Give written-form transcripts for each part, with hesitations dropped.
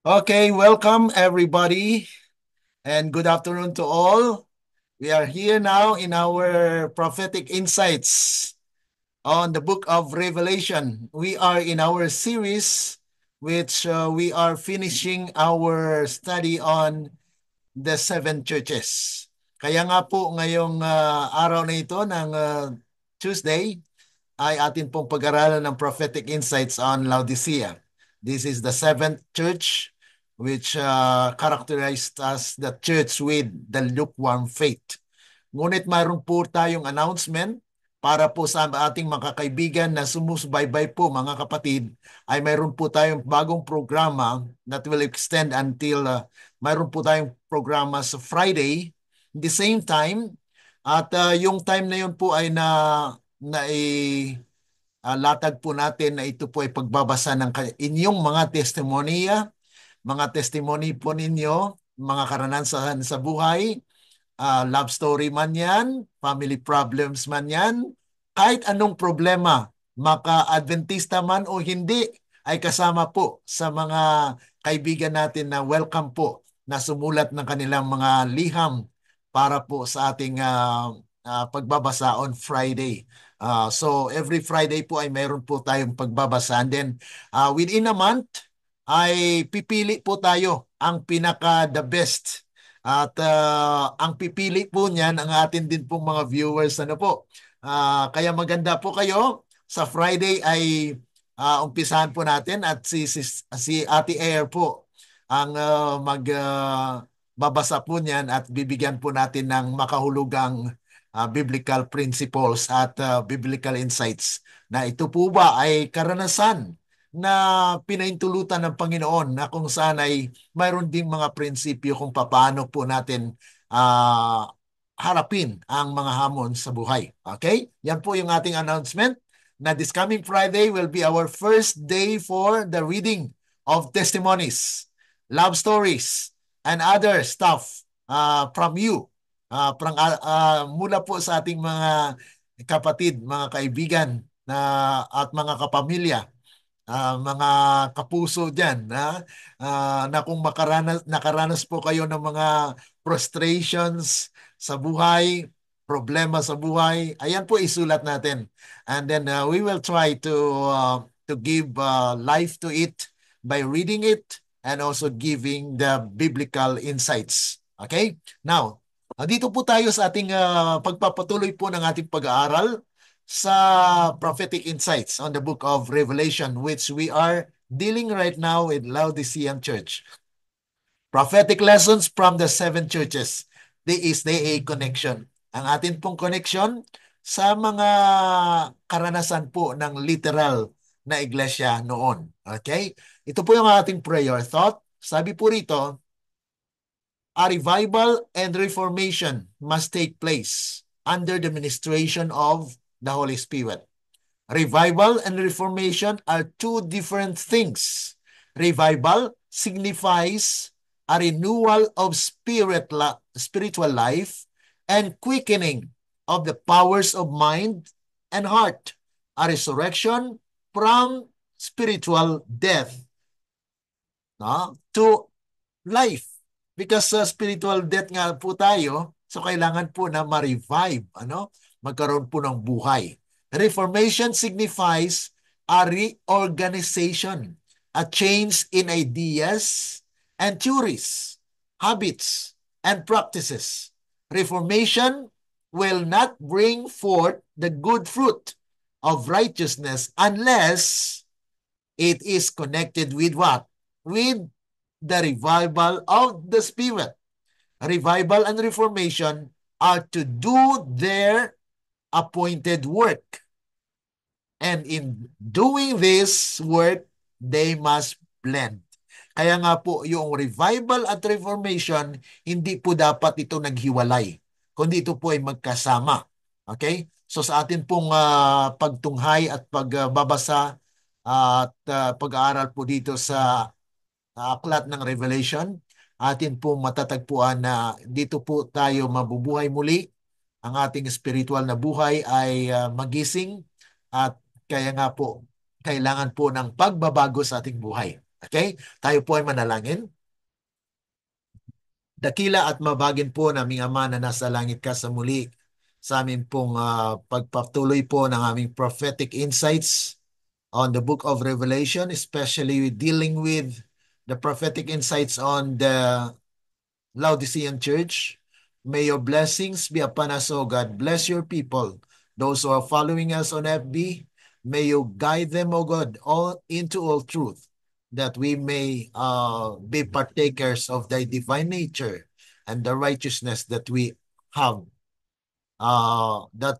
Okay, welcome everybody, and good afternoon to all. We are here now in our prophetic insights on the book of Revelation. We are in our series, which we are finishing our study on the seven churches. Kaya nga po ngayong araw na ito ng Tuesday, ay atin pong pag-aralan ng prophetic insights on Laodicea. This is the seventh church which characterized as the church with the lukewarm faith. Ngunit mayroon po tayong announcement para po sa ating mga kaibigan na sumusubaybay po mga kapatid, ay mayroon po tayong bagong programa that will extend until mayroon po tayong programa sa Friday, the same time, at yung time na yun po ay latag po natin na ito po ay pagbabasa ng inyong mga testimonya, mga testimony po ninyo, mga karanasan sa buhay, love story man yan, family problems man yan, kahit anong problema, maka-Adventista man o hindi, ay kasama po sa mga kaibigan natin na welcome po na sumulat ng kanilang mga liham para po sa ating pagbabasa on Friday. So every Friday po ay mayroon po tayong pagbabasa. And then within a month ay pipili po tayo ang pinaka the best. At ang pipili po niyan ang atin din pong mga viewers. Ano po? Kaya maganda po kayo. Sa Friday ay umpisahan po natin at si Ate Air po ang babasa po niyan at bibigyan po natin ng makahulugang biblical principles at biblical insights na ito po ba ay karanasan na pinaintulutan ng Panginoon na kung saan ay mayroon ding mga prinsipyo kung paano po natin ah, harapin ang mga hamon sa buhay. Okay? Yan po yung ating announcement na this coming Friday will be our first day for the reading of testimonies, love stories, and other stuff from you. Mula po sa ating mga kapatid, mga kaibigan at mga kapamilya, mga kapuso dyan, na kung nakaranas po kayo ng mga frustrations sa buhay, problema sa buhay, ayan po isulat natin. And then we will try to give life to it by reading it and also giving the biblical insights. Okay? Now, dito po tayo sa ating pagpapatuloy po ng ating pag-aaral sa prophetic insights on the book of Revelation, which we are dealing right now with Laodicean Church. Prophetic lessons from the seven churches. Is a connection. Ang atin pong connection sa mga karanasan po ng literal na iglesia noon. Okay? Ito po yung ating prayer thought. Sabi po rito, a revival and reformation must take place under the ministration of the Holy Spirit. Revival and reformation are two different things. Revival signifies a renewal of spiritual life and quickening of the powers of mind and heart. A resurrection from spiritual death to life. Because sa spiritual death nga po tayo, so kailangan po na ma-revive, magkaroon po ng buhay. Reformation signifies a reorganization, a change in ideas and theories, habits, and practices. Reformation will not bring forth the good fruit of righteousness unless it is connected with what? With the revival of the Spirit. Revival and reformation are to do their appointed work. And in doing this work, they must blend. Kaya nga po, yung revival at reformation, hindi po dapat ito naghiwalay, kundi ito po ay magkasama. Okay? So sa atin pong pagtunghay at pagbabasa at pag-aaral po dito sa aklat ng Revelation, atin po matatagpuan na dito po tayo mabubuhay muli. Ang ating spiritual na buhay ay magising at kaya nga po, kailangan po ng pagbabago sa ating buhay. Okay? Tayo po ay manalangin. Dakila at mabagin po naming Ama na nasa langit ka sa muli, sa amin pong pagpatuloy po ng aming prophetic insights on the book of Revelation, especially dealing with the prophetic insights on the Laodicean Church. May your blessings be upon us, O God. Bless your people. Those who are following us on FB, may you guide them, O God, all into all truth, that we may be partakers of thy divine nature and the righteousness that we have, that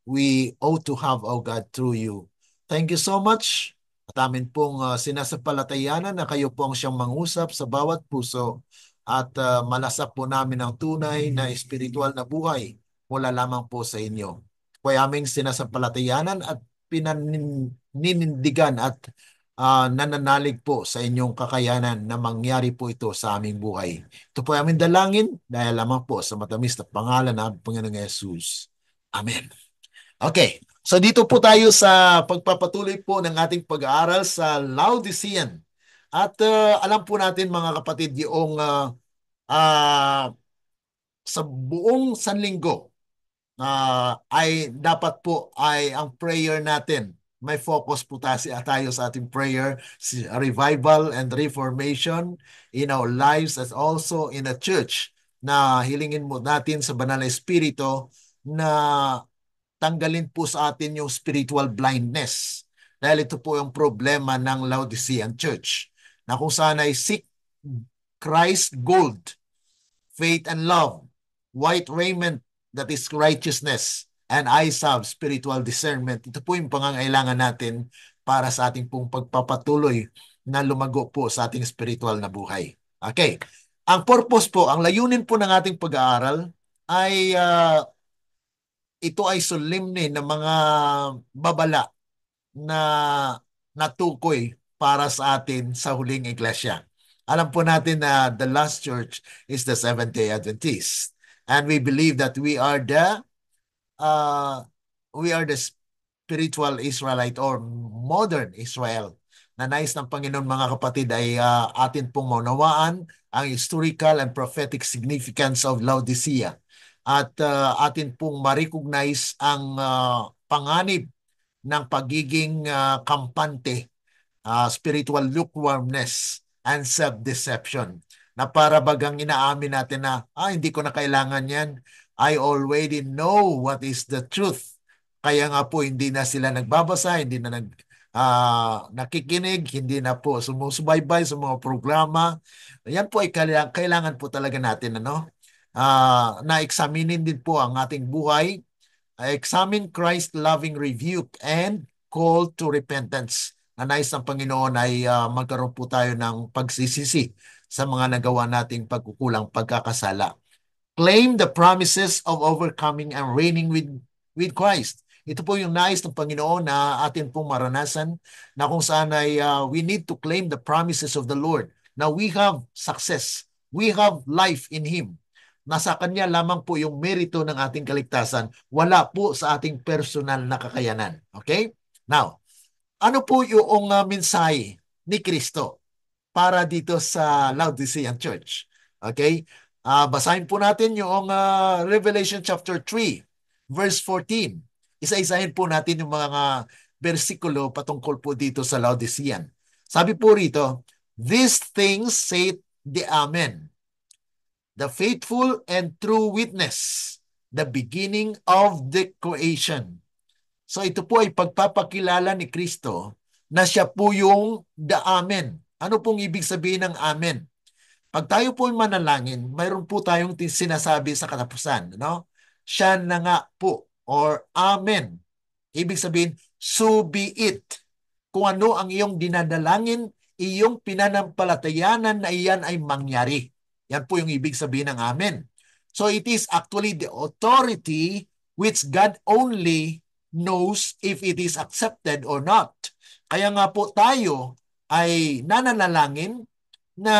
we ought to have, O God, through you. Thank you so much. At amin pong sinasapalatayanan na kayo po ang siyang mangusap sa bawat puso at malasap po namin ang tunay na espiritual na buhay mula lamang po sa inyo. Kaya aming sinasapalatayanan at pinaninindigan at nananalig po sa inyong kakayanan na mangyari po ito sa aming buhay. Ito po ay aming dalangin dahil lamang po sa matamis na pangalan ng Panginoong Yesus. Amen. Okay. So dito po tayo sa pagpapatuloy po ng ating pag-aaral sa Laodicean. At alam po natin mga kapatid yung ah, sa buong sanlinggo ay dapat po ay ang prayer natin. May focus po tayo sa ating prayer, revival and reformation in our lives as also in a church na hilingin mo natin sa banal na espiritu na tanggalin po sa atin yung spiritual blindness. Dahil ito po yung problema ng Laodicean Church na kung saan ay seek Christ gold, faith and love, white raiment that is righteousness, and eyes have spiritual discernment. Ito po yung pangangailangan natin para sa ating pong pagpapatuloy na lumago po sa ating spiritual na buhay. Okay. Ang purpose po, ang layunin po ng ating pag-aaral ay ito ay solemne ng mga babala na natukoy para sa atin sa huling iglesia. Alam po natin na the last church is the Seventh-day Adventist. And we believe that uh, we are the spiritual Israelite or modern Israel na nais ng Panginoon mga kapatid ay atin pong maunawaan ang historical and prophetic significance of Laodicea at atin pong ma-recognize ang panganib ng pagiging kampante, spiritual lukewarmness, and self-deception. Na para bagang inaamin natin na, hindi ko na kailangan yan. I already know what is the truth. Kaya nga po, hindi na sila nagbabasa, hindi na nakikinig, hindi na po sumusubaybay sa mga programa. Yan po ay kailangan po talaga natin, na-examinin din po ang ating buhay. Examine Christ's loving rebuke and call to repentance. Na nais ng Panginoon ay magkaroon po tayo ng pagsisisi sa mga nagawa nating pagkukulang, pagkakasala. Claim the promises of overcoming and reigning with Christ. Ito po yung nais ng Panginoon na atin pong maranasan na kung saan ay we need to claim the promises of the Lord. Now we have success. We have life in Him. Nasa Kanya lamang po yung merito ng ating kaligtasan. Wala po sa ating personal na kakayanan. Okay? Now, ano po yung mensahe ni Kristo para dito sa Laodicean Church? Okay? Basahin po natin yung Revelation chapter 3, verse 14. Isa-isahin po natin yung mga bersikulo patungkol po dito sa Laodicean. Sabi po rito, "These things say the Amen, the faithful and true witness, the beginning of the creation." So ito po ay pagpapakilala ni Kristo na siya po yung the Amen. Ano pong ibig sabihin ng Amen? Pag tayo po ay manalangin, mayroon po tayong sinasabi sa katapusan, no? Siya na nga po or Amen. Ibig sabihin, so be it. Kung ano ang iyong dinadalangin, iyong pinanampalatayanan na iyan ay mangyari. Yan po yung ibig sabihin ng Amen. So it is actually the authority which God only knows if it is accepted or not. Kaya nga po tayo ay nananalangin na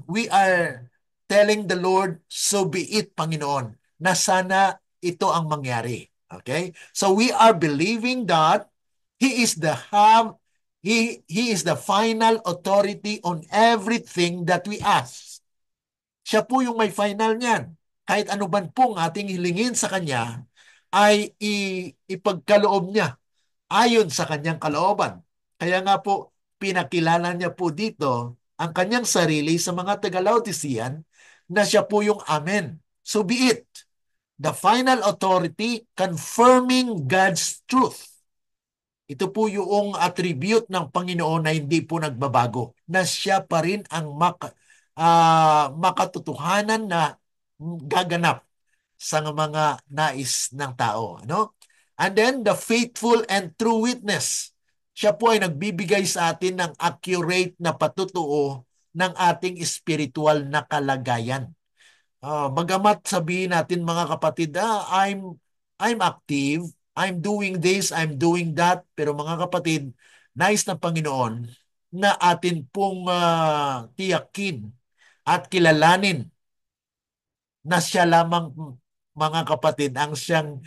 we are telling the Lord, so be it, Panginoon, na sana ito ang mangyari. Okay? So we are believing that He is the He is the final authority on everything that we ask. Siya po yung may final niyan. Kahit ano man pong ating hilingin sa Kanya, ay ipagkaloob niya ayon sa Kanyang kalooban. Kaya nga po, pinakilala niya po dito ang Kanyang sarili sa mga taga-Laodicean na siya po yung Amen. So be it. The final authority confirming God's truth. Ito po yung attribute ng Panginoon na hindi po nagbabago, na siya pa rin ang makatotohanan na gaganap sa mga nais ng tao. Ano? And then, the faithful and true witness. Siya po ay nagbibigay sa atin ng accurate na patutuo ng ating spiritual na kalagayan. Bagamat sabihin natin mga kapatid, I'm active, I'm doing this, I'm doing that, pero mga kapatid, nais ng Panginoon na atin pong tiyakin at kilalanin na siya lamang mga kapatid ang siyang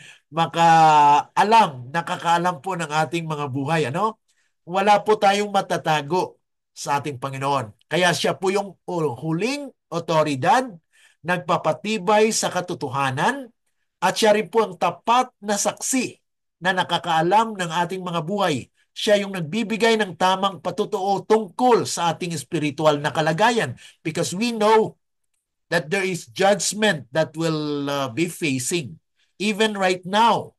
nakakaalam po ng ating mga buhay. Ano? Wala po tayong matatago sa ating Panginoon. Kaya siya po yung huling otoridad, nagpapatibay sa katotohanan, at siya rin po ang tapat na saksi na nakakaalam ng ating mga buhay. Siya yung nagbibigay ng tamang patutuo tungkol sa ating spiritual na kalagayan, because we know that there is judgment that will be facing. Even right now,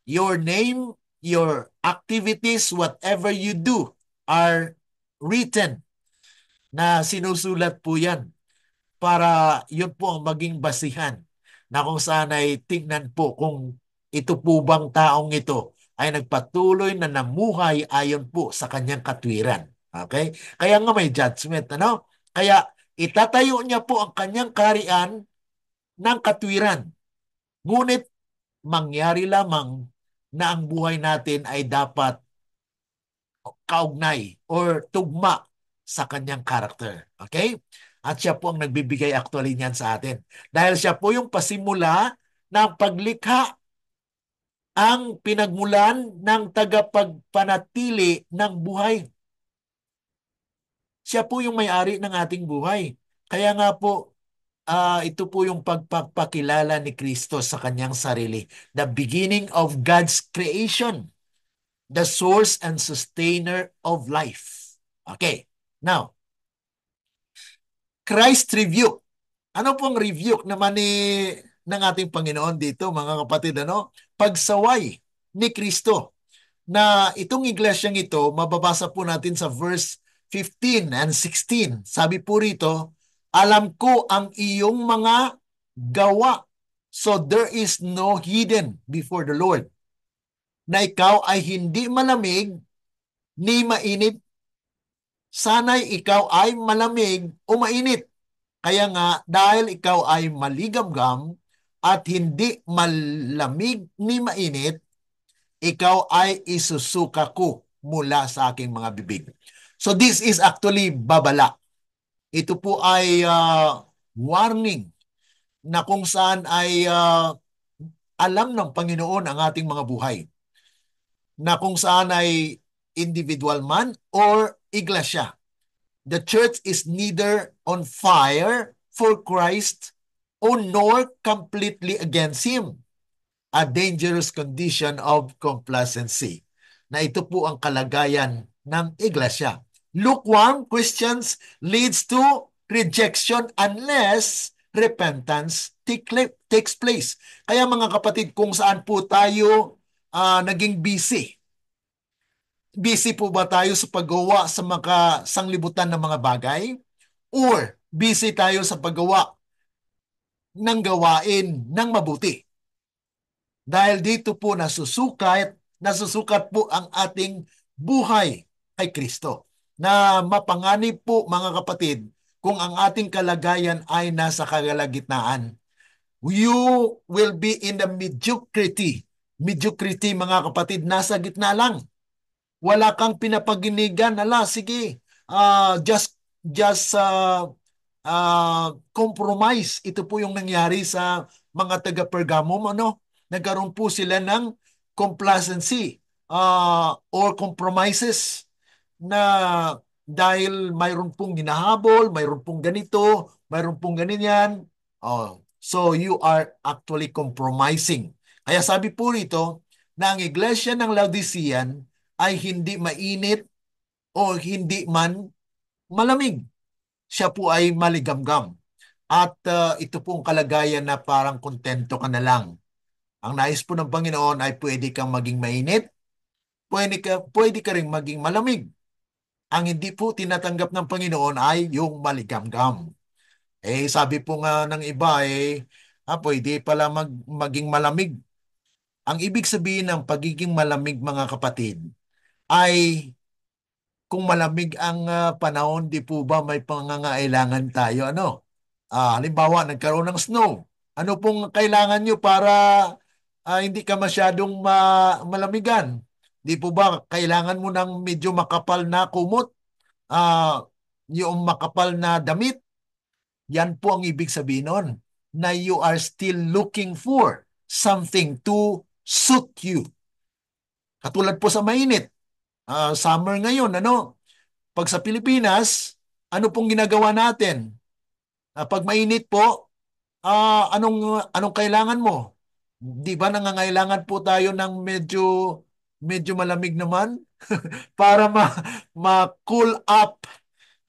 your name, your activities, whatever you do are written, na sinusulat po yan para yun po ang maging basihan na kung saan ay tingnan po kung ito po bang taong ito ay nagpatuloy na namuhay ayon po sa kanyang katwiran. Okay? Kaya nga may judgment. Ano? Kaya itatayo niya po ang kanyang kaharian ng katwiran. Ngunit mangyari lamang na ang buhay natin ay dapat kaugnay or tugma sa kanyang character. Okay? At siya po ang nagbibigay actually niyan sa atin. Dahil siya po yung pasimula ng paglikha, ang pinagmulan ng tagapagpanatili ng buhay. Siya po yung may-ari ng ating buhay. Kaya nga po, ito po yung pagpapakilala ni Kristo sa kanyang sarili. The beginning of God's creation. The source and sustainer of life. Okay. Now, Christ review. Ano pong review naman ng ating Panginoon dito, mga kapatid? Ano? Pagsaway ni Kristo. Na itong iglesyang ito, mababasa po natin sa verse 15 and 16. Sabi po rito, alam ko ang iyong mga gawa. So there is no hidden before the Lord. Na ikaw ay hindi malamig ni mainit. Sana'y ikaw ay malamig o mainit. Kaya nga, dahil ikaw ay maligamgam at hindi malamig ni mainit, ikaw ay isusuka ko mula sa aking mga bibig. So this is actually babala. Ito po ay warning na kung saan ay alam ng Panginoon ang ating mga buhay. Na kung saan ay individual man or iglesia. The church is neither on fire for Christ or nor completely against Him. A dangerous condition of complacency. Na ito po ang kalagayan ng iglesia. Lukewarm Christians leads to rejection unless repentance takes place. Kaya mga kapatid, kung saan po tayo naging busy. Busy po ba tayo sa paggawa sa mga sanglibutan ng mga bagay? Or busy tayo sa paggawa ng gawain ng mabuti? Dahil dito po nasusukat po ang ating buhay kay Kristo. Na mapanganib po mga kapatid, kung ang ating kalagayan ay nasa kalagitnaan. You will be in the mediocrity. Mediocrity mga kapatid, nasa gitna lang. Wala kang pinapaginigan, sige, just compromise. Ito po yung nangyari sa mga taga-Pergamum, ano? Nagkaroon po sila ng complacency or compromises. na dahil mayroon pong hinahabol, mayroon pong ganito, mayroon pong ganyan. Oh, so you are actually compromising. Kaya sabi po rito na ang iglesia ng Laodicean ay hindi mainit o hindi man malamig. Siya po ay maligamgam. At ito pong kalagayan na parang kontento ka na lang. Ang nais po ng Panginoon ay pwede kang maging mainit, pwede ka rin maging malamig. Ang hindi po tinatanggap ng Panginoon ay yung maligamgam. Sabi po nga ng iba, pwede pala maging malamig. Ang ibig sabihin ng pagiging malamig, mga kapatid, ay kung malamig ang panahon, di po ba may pangangailangan tayo? Ano? Halimbawa, nagkaroon ng snow. Ano pong kailangan nyo para hindi ka masyadong malamigan? Di po ba kailangan mo ng medyo makapal na kumot? Ah, yung makapal na damit? Yan po ang ibig sabihin nun, na you are still looking for something to suit you. Katulad po sa mainit. Summer ngayon, ano? Pag sa Pilipinas, ano pong ginagawa natin? Pag mainit po, anong kailangan mo? Di ba nangangailangan po tayo ng medyo malamig naman para ma-cool up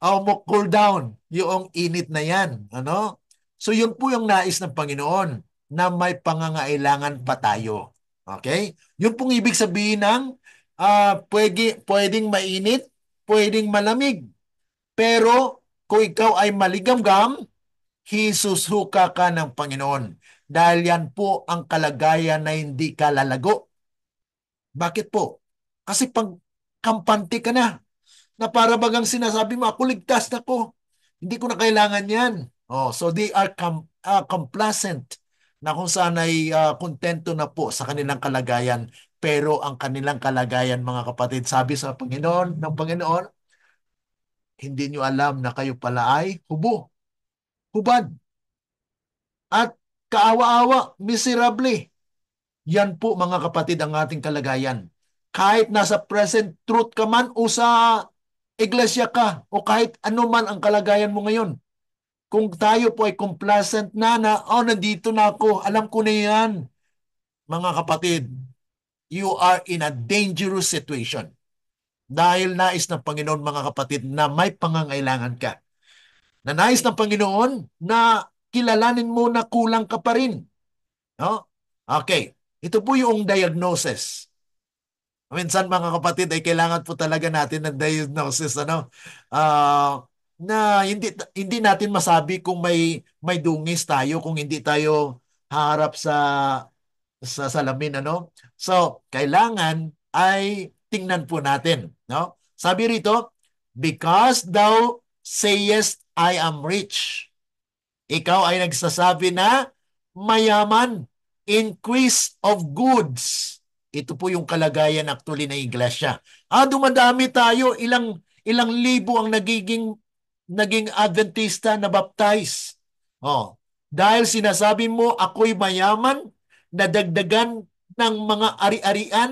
o cool down yung init na yan. Ano? So yun po yung nais ng Panginoon na may pangangailangan pa tayo. Okay? Yun pong ibig sabihin ng pwedeng mainit, pwedeng malamig. Pero kung ikaw ay maligamgam, hisusuka ka ng Panginoon. Dahil yan po ang kalagayan na hindi ka lalago. Bakit po? Kasi pag kampante ka na para bagang sinasabi mo, ako ligtas na ko. Hindi ko na kailangan yan. So they are complacent na kung saan ay kontento na po sa kanilang kalagayan. Pero ang kanilang kalagayan, mga kapatid, sabi sa Panginoon, ng Panginoon, hindi nyo alam na kayo pala ay hubad, at kaawa-awa, miserable. Yan po, mga kapatid, ang ating kalagayan. Kahit nasa present truth ka man o sa iglesia ka o kahit ano man ang kalagayan mo ngayon, kung tayo po ay complacent nandito na ako, alam ko na yan, mga kapatid, you are in a dangerous situation. Dahil nais ng Panginoon, mga kapatid, na may pangangailangan ka. Na nais ng Panginoon na kilalanin mo na kulang ka pa rin. No? Okay. Ito po yung diagnosis. Minsan, mga kapatid, ay kailangan po talaga natin ng diagnosis, na hindi natin masabi kung may dungis tayo, kung hindi tayo haharap sa salamin, ano. So, kailangan ay tingnan po natin, no? Sabi rito, because thou sayest I am rich. Ikaw ay nagsasabi na mayaman, increase of goods. Ito po yung kalagayan actually ng iglesia. Dumadami tayo, ilang libo ang naging Adventista na baptize. Dahil sinasabi mo ako'y mayaman, nadagdagan ng mga ari-arian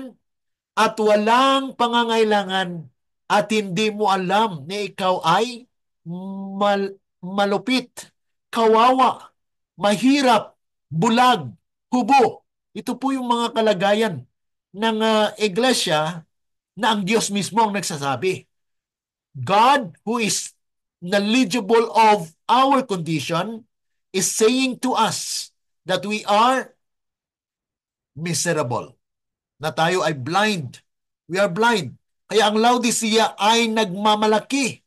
at walang pangangailangan, at hindi mo alam na ikaw ay malupit, kawawa, mahirap, bulag, hubo. Ito po yung mga kalagayan ng iglesia na ang Diyos mismo ang nagsasabi. God, who is knowledgeable of our condition, is saying to us that we are miserable, na tayo ay blind. We are blind. Kaya ang Laodicea ay nagmamalaki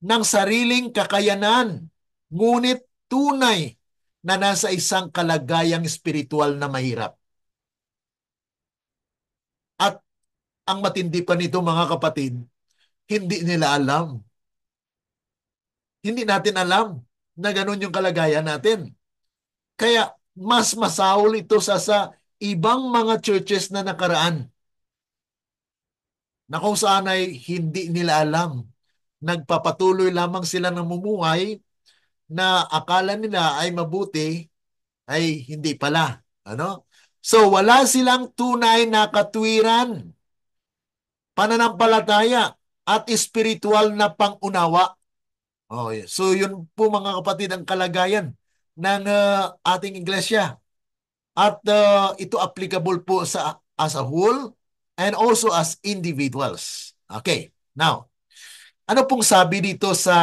ng sariling kakayanan, ngunit tunay na nasa isang kalagayang espiritual na mahirap. At ang matindi pa nito, mga kapatid, hindi nila alam. Hindi natin alam na ganun yung kalagayan natin. Kaya mas masahol ito sa ibang mga churches na nakaraan, na kung saan ay hindi nila alam. Nagpapatuloy lamang sila ng mumuhay na akala nila ay mabuti, ay hindi pala. Ano? So wala silang tunay na katwiran, pananampalataya, at espiritual na pangunawa. Okay. So yun po mga kapatid ang kalagayan ng ating iglesia. At ito applicable po sa as a whole and also as individuals. Okay. Now, ano pong sabi dito sa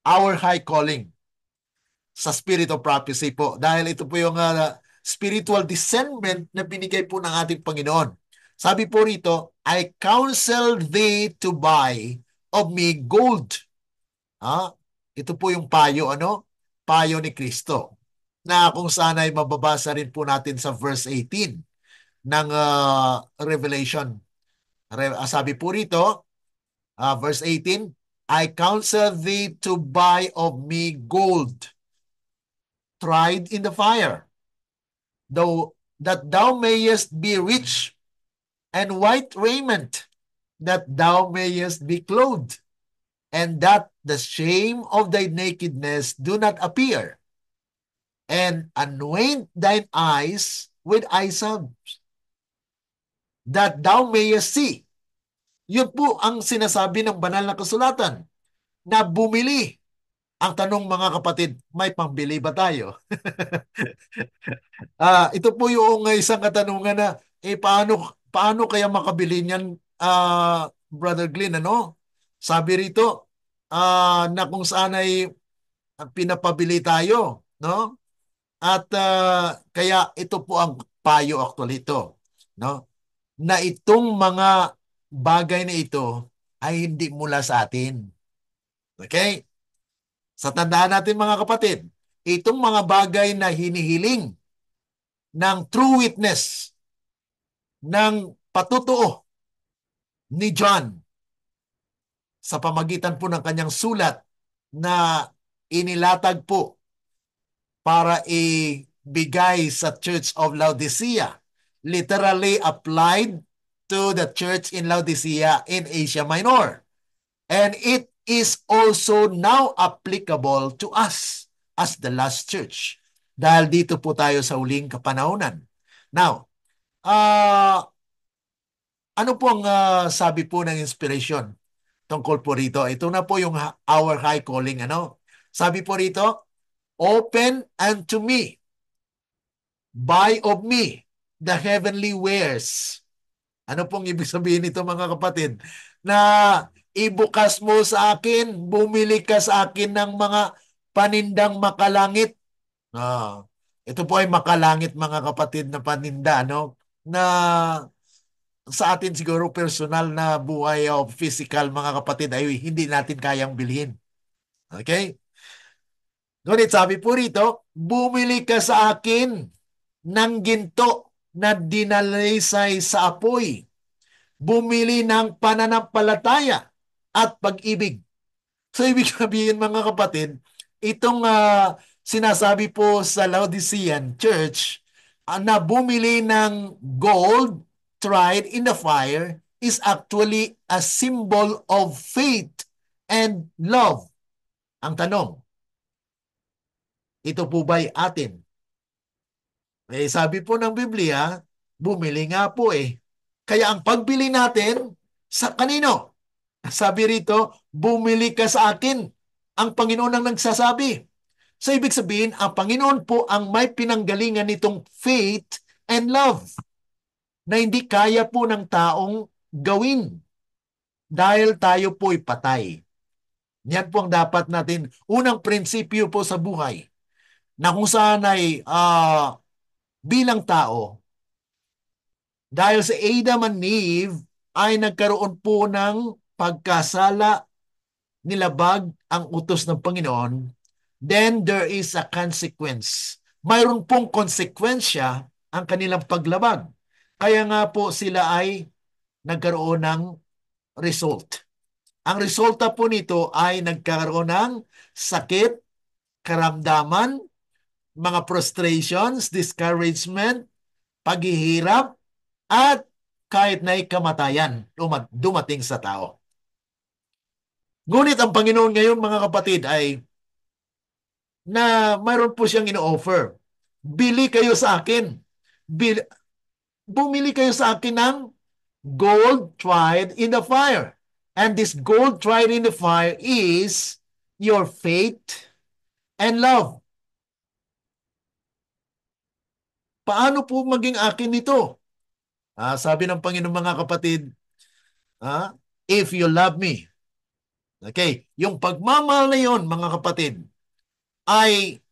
our high calling sa Spirit of Prophecy po? Dahil ito po yung spiritual discernment na binigay po ng ating Panginoon. Sabi po rito, I counsel thee to buy of me gold. Ito po yung payo, ano? Payo ni Kristo. Na kung saan ay mababasa rin po natin sa verse 18 ng Revelation. Sabi po rito, verse 18, I counsel thee to buy of me gold, tried in the fire, though that thou mayest be rich, and white raiment, that thou mayest be clothed, and that the shame of thy nakedness do not appear, and anoint thine eyes with eye salve, that thou mayest see. Yun po ang sinasabi ng banal na kasulatan na bumili. Ang tanong mga kapatid, may pambili ba tayo? Ito po yung isang katanungan na, paano kaya makabili niyan, Brother Glenn, ano? Sabi rito, na kung saan ay pinapabili tayo, no? At kaya ito po ang payo actually ito, no? Na itong mga bagay na ito ay hindi mula sa atin. Okay? Sa tandaan natin mga kapatid, itong mga bagay na hinihiling ng true witness, ng patutuo ni John sa pamagitan po ng kanyang sulat na inilatag po para ibigay sa Church of Laodicea, literally applied to the church in Laodicea in Asia Minor. And it is also now applicable to us as the last church. Dahil dito po tayo sa huling kapanahunan. Now, ano po ang sabi po ng inspiration tungkol po rito? Ito na po yung our high calling. Ano? Sabi po rito, open unto me, buy of me the heavenly wares. Ano pong ibig sabihin nito mga kapatid? Na ibukas mo sa akin, bumili ka sa akin ng mga panindang makalangit. Ito po ay makalangit mga kapatid na paninda, no? Na sa atin siguro personal na buhay o physical mga kapatid ay hindi natin kayang bilhin. Okay? Ngunit sabi po rito, bumili ka sa akin ng ginto na dinalaysay sa apoy. Bumili ng pananampalataya at pag-ibig. So ibig sabihin mga kapatid, itong sinasabi po sa Laodicean Church na bumili ng gold tried in the fire is actually a symbol of faith and love. Ang tanong, ito po ba'y atin? Sabi po ng Biblia, bumili nga po eh. Kaya ang pagbili natin, sa kanino? Sabi rito, bumili ka sa akin. Ang Panginoon ang nagsasabi. So ibig sabihin, ang Panginoon po ang may pinanggalingan nitong faith and love na hindi kaya po ng taong gawin dahil tayo po'y patay. Yan po ang dapat natin, unang prinsipyo po sa buhay, na kung saan ay bilang tao, dahil sa Adam and Eve ay nagkaroon po ng pagkasala, nilabag ang utos ng Panginoon, then there is a consequence. Mayroon pong konsekwensya ang kanilang paglabag. Kaya nga po sila ay nagkaroon ng result. Ang resulta po nito ay nagkaroon ng sakit, karamdaman, mga frustrations, discouragement, paghihirap, at kahit na'y kamatayan dumating sa tao. Ngunit ang Panginoon ngayon mga kapatid ay na mayroon po siyang ino-offer. Bili kayo sa akin. Bumili kayo sa akin ng gold tried in the fire. And this gold tried in the fire is your faith and love. Paano po maging akin ito? Sabi ng Panginoon, mga kapatid, if you love me. Okay, yung pagmamahal na yon, mga kapatid, ay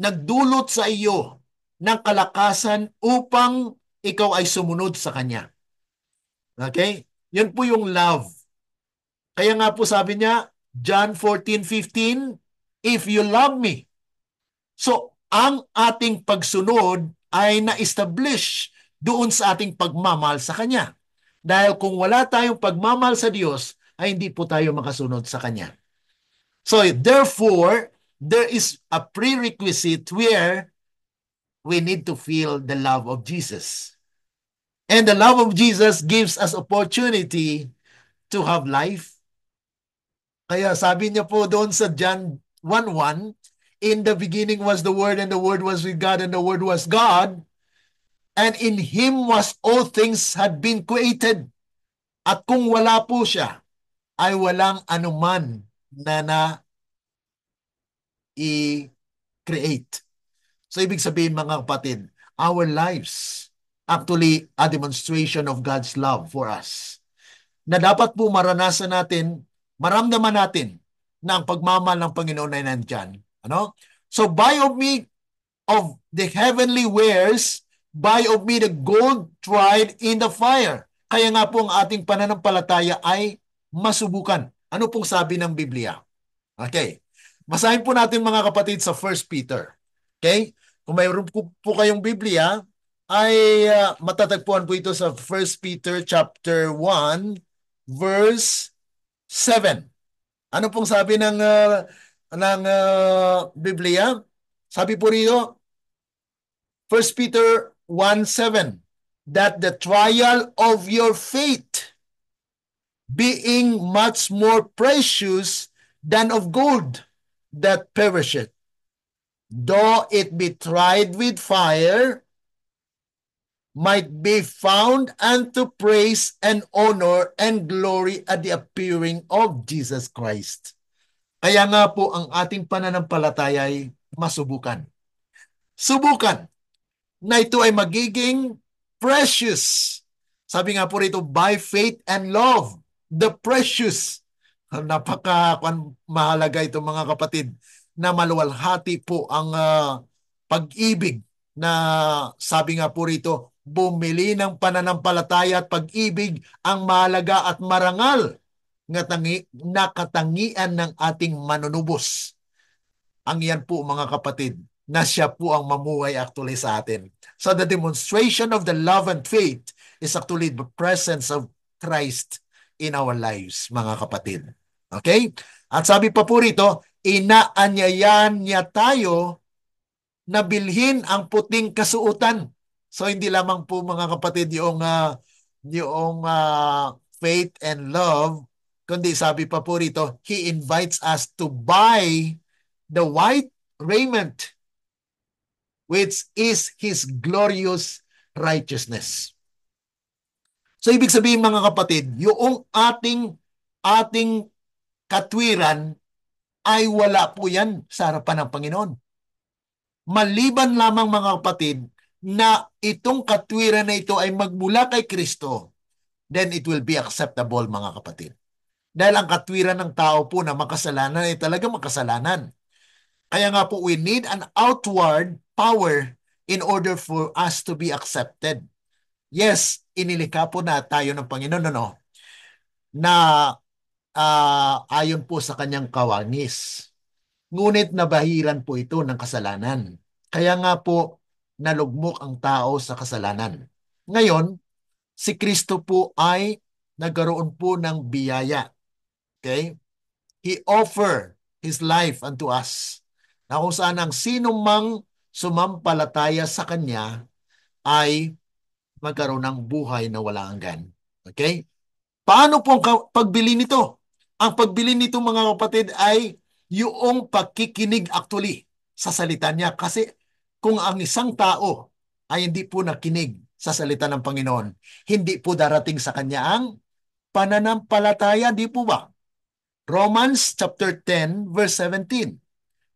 nagdulot sa iyo ng kalakasan upang ikaw ay sumunod sa Kanya. Okay? Yun po yung love. Kaya nga po sabi niya, John 14:15, if you love me. So, ang ating pagsunod ay na-establish doon sa ating pagmamahal sa Kanya. Dahil kung wala tayong pagmamahal sa Diyos, ay hindi po tayo makasunod sa Kanya. So, therefore, there is a prerequisite where we need to feel the love of Jesus. And the love of Jesus gives us opportunity to have life. Kaya sabi niya po doon sa John 1:1, in the beginning was the Word, and the Word was with God, and the Word was God, and in Him was all things had been created. At kung wala po siya, ay walang anuman na i-create. So ibig sabihin, mga kapatid, our lives actually a demonstration of God's love for us. Na dapat po maranasan natin, maramdaman natin na ang pagmamahal ng Panginoon ay nandyan. Ano? So buy of me of the heavenly wares, buy of me the gold tried in the fire. Kaya nga po ang ating pananampalataya ay masubukan. Ano pong sabi ng Biblia? Okay. Basahin po natin, mga kapatid, sa 1 Peter. Okay? Kung mayroon po kayong Biblia, ay matatagpuan po ito sa 1 Peter chapter 1 verse 7. Ano pong sabi ng Biblia? Sabi po rito, 1 Peter 1:7, that the trial of your faith, being much more precious than of gold that perisheth, though it be tried with fire, might be found unto praise and honor and glory at the appearing of Jesus Christ. Kaya nga po ang ating pananampalataya ay masubukan. Subukan na ito ay magiging precious. Sabi nga po rito, by faith and love, the precious. Mahalaga ito, mga kapatid, na maluwalhati po ang pag-ibig na sabi nga po rito, bumili ng pananampalataya at pag-ibig ang mahalaga at marangal na katangian ng ating manunubos. Ang yan po, mga kapatid, na siya po ang mamuhay actually sa atin. So the demonstration of the love and faith is actually the presence of Christ in our lives, mga kapatid. Okay? At sabi pa po rito, inaanyayan niya tayo na bilhin ang puting kasuotan. So hindi lamang po, mga kapatid, yung faith and love, kundi sabi pa po rito, He invites us to buy the white raiment, which is His glorious righteousness. So ibig sabihin, mga kapatid, yung ating katwiran ay wala po yan sa harapan ng Panginoon. Maliban lamang, mga kapatid, na itong katwiran na ito ay magmula kay Kristo, then it will be acceptable, mga kapatid. Dahil ang katwiran ng tao po na makasalanan ay talaga makasalanan. Kaya nga po, we need an outward power in order for us to be accepted. Yes, inilikha po na tayo ng Panginoon, na ayon po sa kanyang kawangis. Ngunit nabahiran po ito ng kasalanan. Kaya nga po, nalugmok ang tao sa kasalanan. Ngayon, si Kristo po ay nagkaroon po ng biyaya. Okay? He offered His life unto us. Na kung saan ang sino mang sumampalataya sa Kanya ay magkaroon ng buhay na walang hanggan. Okay? Paano po ang pagbili nito? Ang pagbili nito, mga kapatid, ay yung pakikinig actually sa salita niya. Kasi kung ang isang tao ay hindi po nakinig sa salita ng Panginoon, hindi po darating sa kanya ang pananampalataya, di po ba? Romans chapter 10 verse 17.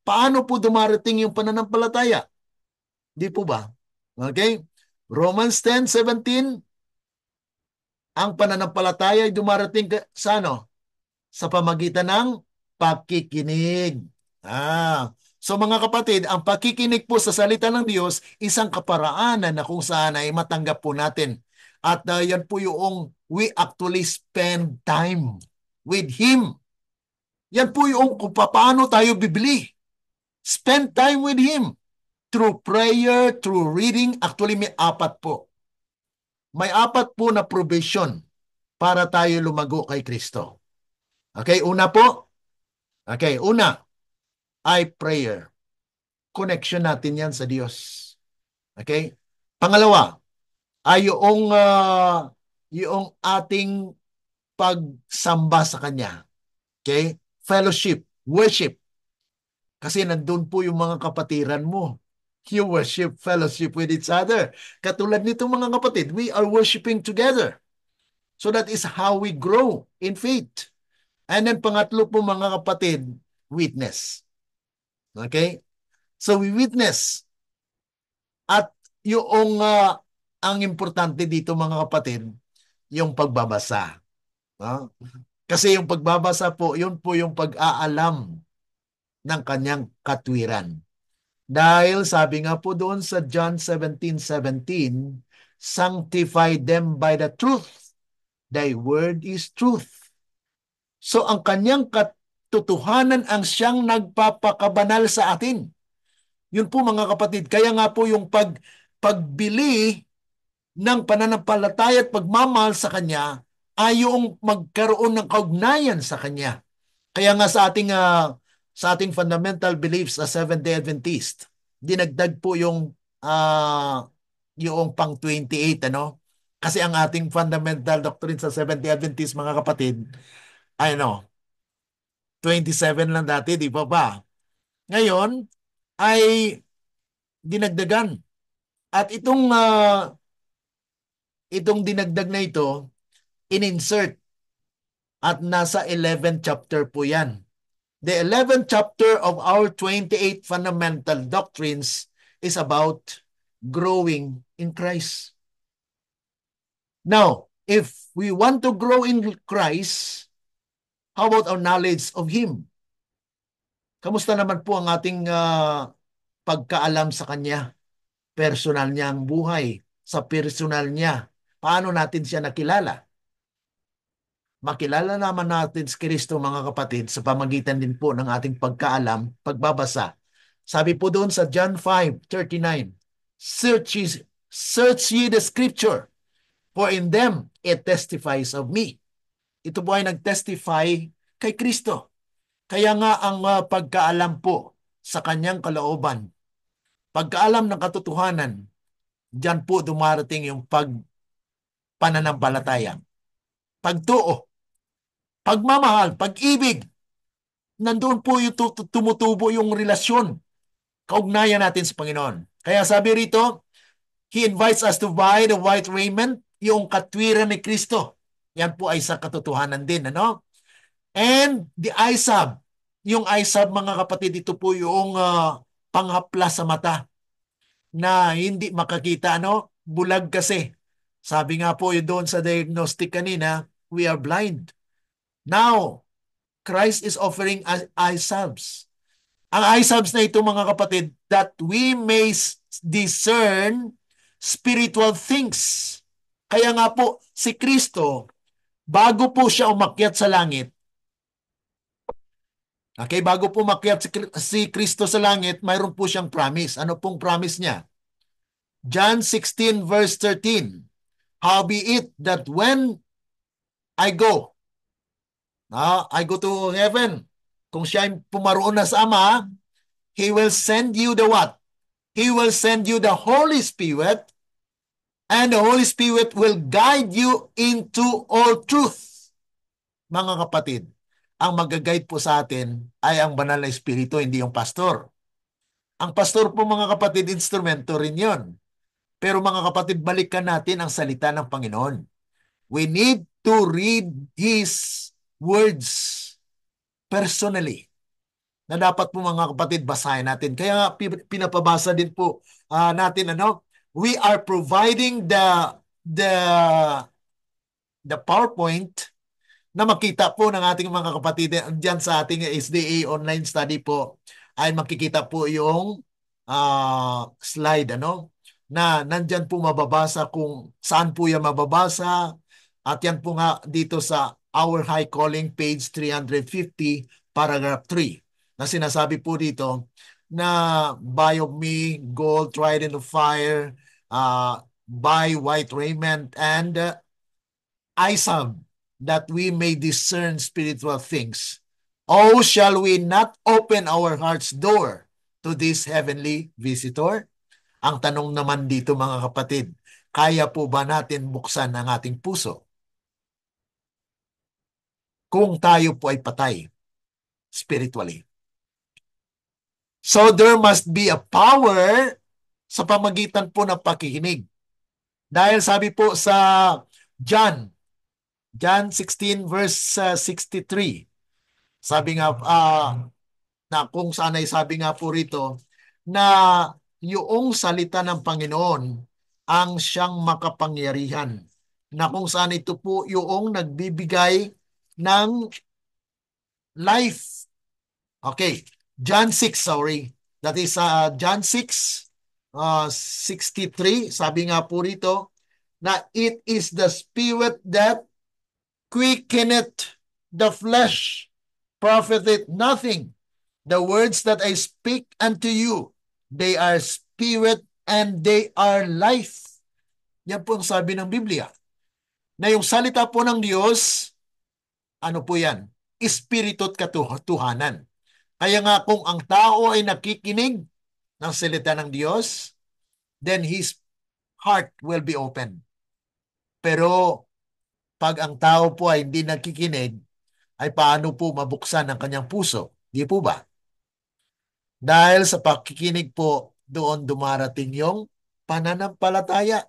Paano po dumarating yung pananampalataya? Di po ba? Okay? Romans 10:17, ang pananampalataya ay dumarating sa ano? Sa pamagitan ng pakikinig. So mga kapatid, ang pakikinig po sa salita ng Diyos, isang kaparaanan na kung saan ay matanggap po natin. At yan po yung we actually spend time with Him. Yan po yung kung paano tayo bibili. Spend time with Him. Through prayer, through reading. Actually, may apat po. May apat po na provision para tayo lumago kay Kristo. Okay, una po. Okay, una ay prayer. Connection natin yan sa Diyos. Okay? Pangalawa ay yung ating pagsamba sa Kanya. Okay? Fellowship, worship. Kasi nandun po yung mga kapatiran mo. You worship, fellowship with each other. Katulad nito mga kapatid, we are worshiping together. So that is how we grow in faith. And then pangatlo po mga kapatid, witness. Okay? So we witness. At yung ang importante dito mga kapatid, yung pagbabasa. No? Kasi yung pagbabasa po, yun po yung pag-aalam ng kanyang katwiran. Dahil sabi nga po doon sa John 17:17, sanctify them by the truth. Thy word is truth. So ang kanyang katotohanan ang siyang nagpapakabanal sa atin. Yun po mga kapatid. Kaya nga po yung pagbili ng pananampalataya at pagmamahal sa Kanya ay yung magkaroon ng kaugnayan sa Kanya. Kaya nga sa ating fundamental beliefs sa Seventh-day Adventist, dinagdag po yung pang 28, ano? Kasi ang ating fundamental doctrine sa Seventh-day Adventist, mga kapatid, ay 27 lang dati, di ba ba? Ngayon ay dinagdagan. At itong dinagdag na ito, in-insert at nasa 11th chapter po yan. The 11th chapter of our 28 fundamental doctrines is about growing in Christ. Now, if we want to grow in Christ, how about our knowledge of Him? Kamusta naman po ang ating pagkaalam sa Kanya? Personal niya ang buhay, sa personal niya. Paano natin siya nakilala? Makilala naman natin si Kristo mga kapatid sa pamagitan din po ng ating pagkaalam, pagbabasa. Sabi po doon sa John 5:39, search ye the scripture, for in them it testifies of me. Ito po ay nag-testify kay Kristo. Kaya nga ang pagkaalam po sa kanyang kalooban, pagkaalam ng katotohanan, diyan po dumarating yung pananampalataya, pagtuo, pagmamahal, pag-ibig. Nandoon po yung tumutubo yung relasyon, kaugnayan natin sa Panginoon. Kaya sabi rito, He invites us to buy the white raiment, yung katwiran ni Kristo. Yan po ay sa katotohanan din, ano? And the eyesab. Yung eyesab, mga kapatid, ito po yung panghaplas sa mata na hindi makakita, ano? Bulag kasi. Sabi nga po yun doon sa diagnostic kanina, we are blind. Now, Christ is offering us eye salves. Ang eye salves na ito mga kapatid, that we may discern spiritual things. Kaya nga po, si Kristo, bago po siya umakyat sa langit, okay, bago po umakyat si Kristo sa langit, mayroon po siyang promise. Ano pong promise niya? John 16 verse 13, howbeit that when I go to heaven, kung siya ay pumaroon na sa Ama, He will send you the what? He will send you the Holy Spirit, and the Holy Spirit will guide you into all truth. Mga kapatid, ang mag-guide po sa atin ay ang banal na Espiritu, hindi yung pastor. Ang pastor po mga kapatid, instrumento rin yon. Pero mga kapatid, balikan natin ang salita ng Panginoon. We need to read His words personally. Na dapat po mga kapatid, basahin natin. Kaya nga, pinapabasa din po natin, we are providing the the PowerPoint na makita po ng ating mga kapatid diyan sa ating SDA online study po, ay makikita po yung slide na nandyan po mababasa kung saan po yan mababasa, at yan po nga dito sa Our High Calling page 350 paragraph 3 na sinasabi po dito na buy of me gold tried in the fire, buy white raiment, and eyesight, that we may discern spiritual things. Oh, shall we not open our heart's door to this heavenly visitor? Ang tanong naman dito mga kapatid, kaya po ba natin buksan ang ating puso kung tayo po ay patay spiritually? So there must be a power sa pamagitan po ng pakikinig. Dahil sabi po sa John 16 verse 63, sabi nga, na kung saan ay sabi nga po rito, na yung salita ng Panginoon ang siyang makapangyarihan, na kung saan ito po yung nagbibigay ng life. Okay, John 6, sorry. That is John 6, 63. Sabi nga po rito, na it is the spirit that quickeneth the flesh, profiteth nothing. The words that I speak unto you, they are spirit and they are life. Yan po ang sabi ng Biblia. Na yung salita po ng Diyos, ano po yan? Espiritu at katotohanan. Kaya nga kung ang tao ay nakikinig ng salita ng Diyos, then his heart will be open. Pero pag ang tao po ay hindi nakikinig, ay paano po mabuksan ang kanyang puso? Di po ba? Dahil sa pakikinig po, doon dumarating yung pananampalataya.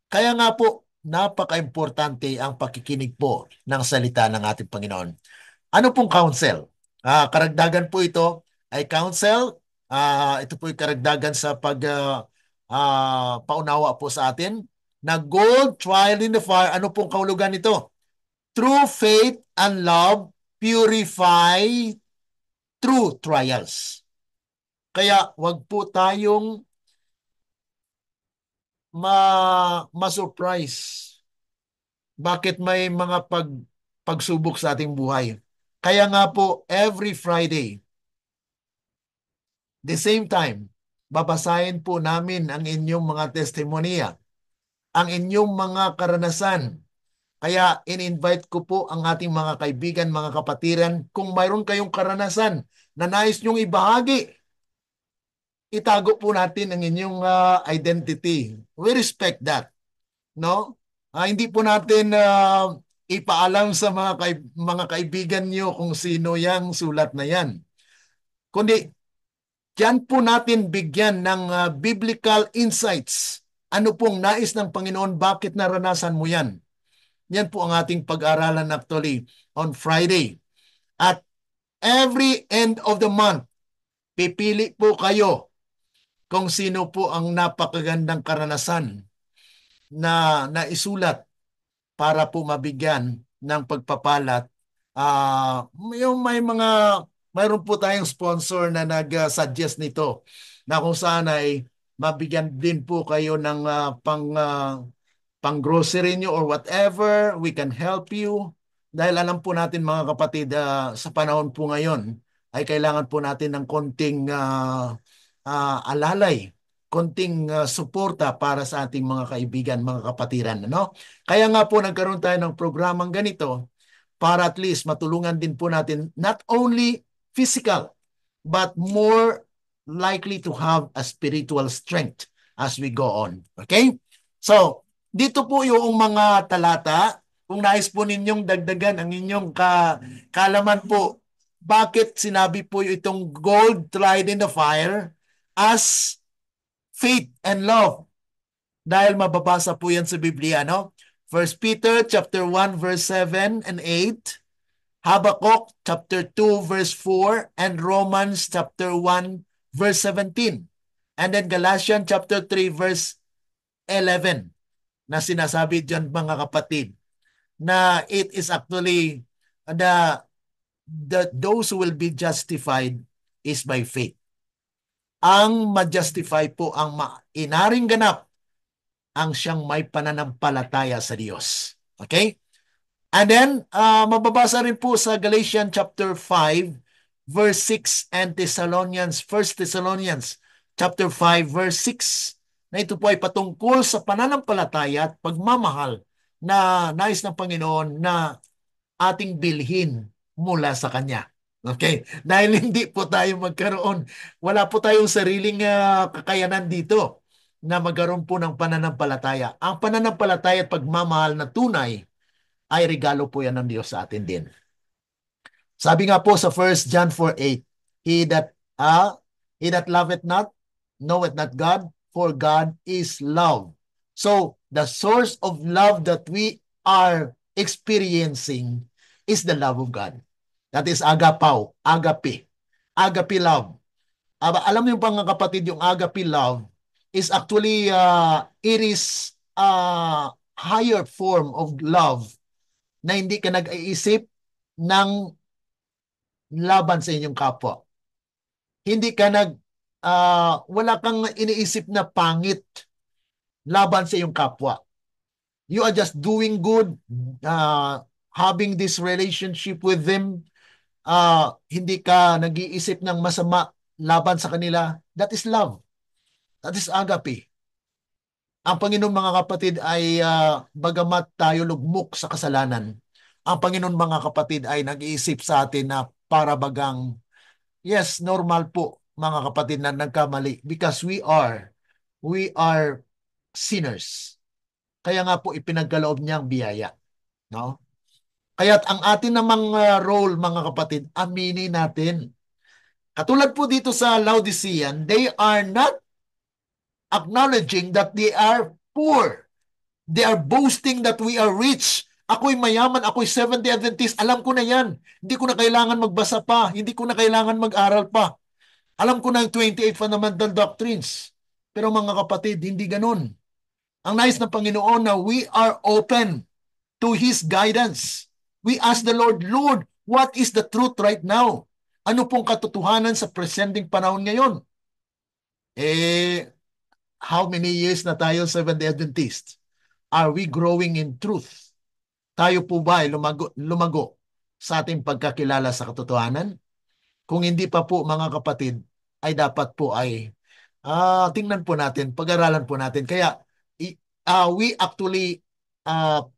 Kaya nga po, napaka-importante ang pakikinig po ng salita ng ating Panginoon. Ano pong counsel? Karagdagan po ito ay counsel. Ito po yung karagdagan sa paunawa po sa atin na gold trial in the fire. Ano pong kahulugan nito? True faith and love purify true trials. Kaya wag po tayong ma-surprise. Bakit may mga pagsubok sa ating buhay? Kaya nga po, every Friday, the same time, babasahin po namin ang inyong mga testimonya, ang inyong mga karanasan. Kaya in-invite ko po ang ating mga kaibigan, mga kapatiran, kung mayroon kayong karanasan na nais nyong ibahagi, itago po natin ang inyong identity. We respect that, no? Hindi po natin ipaalam sa mga kaibigan nyo kung sino yang sulat na yan. Kundi, diyan po natin bigyan ng biblical insights. Ano pong nais ng Panginoon? Bakit naranasan mo yan? Yan po ang ating pag-aralan actually on Friday. At every end of the month, pipili po kayo kung sino po ang napakagandang karanasan na naisulat para po mabigyan ng pagpapalat. Yung mayroon po tayong sponsor na nag-suggest nito na kung saan ay mabigyan din po kayo ng pang grocery nyo or whatever, we can help you. Dahil alam po natin mga kapatid, sa panahon po ngayon, ay kailangan po natin ng konting alalay, konting suporta para sa ating mga kaibigan, mga kapatiran. No? Kaya nga po nagkaroon tayo ng programang ganito para at least matulungan din po natin not only physical, but more likely to have a spiritual strength as we go on. Okay? So, dito po yung mga talata. Kung nais po ninyong dagdagan ang inyong kaalaman po, bakit sinabi po itong gold tried in the fire as faith and love Dahil mababasa po yan sa Biblia, no? First Peter chapter 1 verse 7 and 8, Habakkuk chapter 2 verse 4, and Romans chapter 1 verse 17. And then Galatians chapter 3 verse 11 na sinasabi diyan mga kapatid na it is actually the those who will be justified is by faith. Ang ma-justify po ang inaring ganap ang siyang may pananampalataya sa Diyos. Okay? And then, mababasa rin po sa Galatians chapter 5, verse 6, and First Thessalonians chapter 5, verse 6, na ito po ay patungkol sa pananampalataya at pagmamahal na nais ng Panginoon na ating bilhin mula sa Kanya. Okay? Dahil hindi po tayo magkaroon, wala po tayong sariling kakayanan dito na magkaroon po ng pananampalataya. Ang pananampalataya at pagmamahal na tunay ay regalo po yan ng Diyos sa atin din. Sabi nga po sa 1 John 4:8, He that he that loveth not knoweth not God, for God is love. So, the source of love that we are experiencing is the love of God. That is agapao, agape. Agape love. Alam niyo pa mga kapatid, yung agape love is actually, it is a higher form of love na hindi ka nag-iisip ng laban sa inyong kapwa. Hindi ka wala kang iniisip na pangit laban sa iyong kapwa. You are just doing good, having this relationship with them. Hindi ka nag-iisip ng masama laban sa kanila. That is love. That is agape. Ang Panginoon mga kapatid ay bagamat tayo lugmok sa kasalanan, ang Panginoon mga kapatid ay nag-iisip sa atin na para bagang, yes, normal po mga kapatid na nagkamali because we are sinners. Kaya nga po ipinagkaloob niya ang biyaya. No? Kaya't ang atin namang role mga kapatid, aminin natin. Katulad po dito sa Laodicean, they are not acknowledging that they are poor. They are boasting that we are rich. Ako'y mayaman, ako'y Seventh-day Adventist. Alam ko na yan. Hindi ko na kailangan magbasa pa. Hindi ko na kailangan mag-aral pa. Alam ko na yung 28 fundamental doctrines. Pero mga kapatid, hindi ganun. Ang nais ng Panginoon na we are open to His guidance. We ask the Lord, Lord, what is the truth right now? Ano pong katotohanan sa presenting panahon ngayon? How many years na tayo Seventh-day Adventist? Are we growing in truth? Tayo po ba ay lumago sa ating pagkakilala sa katotohanan? Kung hindi pa po mga kapatid, ay dapat po ay tingnan po natin, pag-aralan po natin. Kaya we actually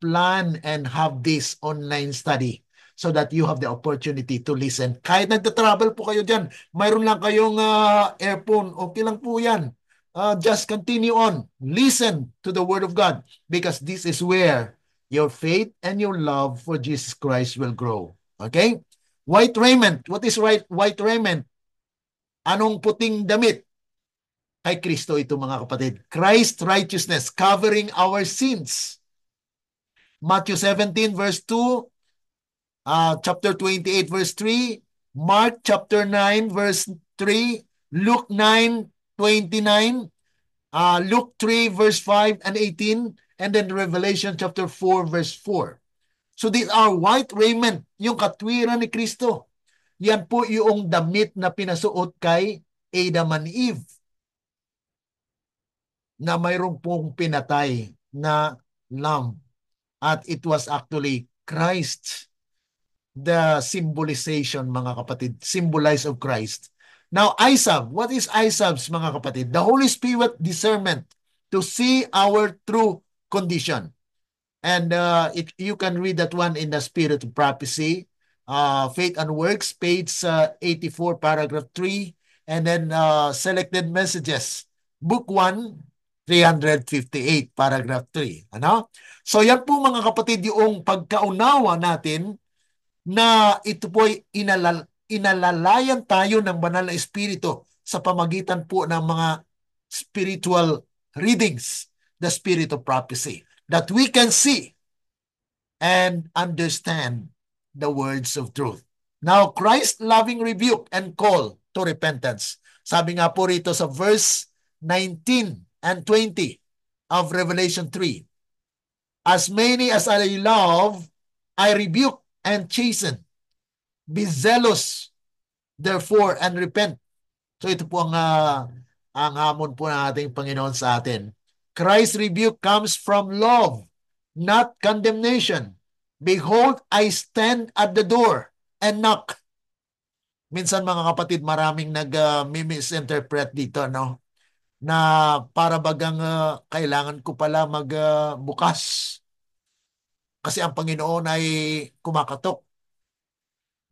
plan and have this online study so that you have the opportunity to listen. Kahit nagta-travel po kayo dyan, mayroon lang kayong earphone, okay lang po yan. Just continue on. Listen to the Word of God because this is where your faith and your love for Jesus Christ will grow. Okay? White raiment. What is white raiment? Anong puting damit? Kay Kristo ito mga kapatid. Christ righteousness covering our sins. Matthew 17 verse 2, chapter 28 verse 3, Mark chapter 9 verse 3, Luke 9:29, Luke 3 verse 5 and 18, and then Revelation chapter 4 verse 4. So these are white raiment, yung katwiran ni Kristo. Yan po yung damit na pinasuot kay Adam and Eve na mayroong pong pinatay na lamb. At it was actually Christ, the symbolization mga kapatid, symbolize of Christ. Now, ISAB, what is ISABs mga kapatid? The Holy Spirit discernment to see our true condition. And you can read that one in the Spirit of Prophecy, Faith and Works, page 84, paragraph 3, and then Selected Messages, book 1, 358, paragraph 3. Ano? So yan po mga kapatid yung pagkaunawa natin na ito po ay inalalayan tayo ng banal na espiritu sa pamagitan po ng mga spiritual readings the spirit of prophecy, that we can see and understand the words of truth. Now, Christ's loving rebuke and call to repentance. Sabi nga po rito sa verse 19 and 20 of Revelation 3, as many as I love, I rebuke and chasten. Be zealous, therefore, and repent. So ito po ang hamon po ng ating Panginoon sa atin. Christ's rebuke comes from love, not condemnation. Behold, I stand at the door and knock. Minsan mga kapatid, maraming nag-misinterpret dito, no? Na para bagang kailangan ko pala magbukas kasi ang Panginoon ay kumakatok,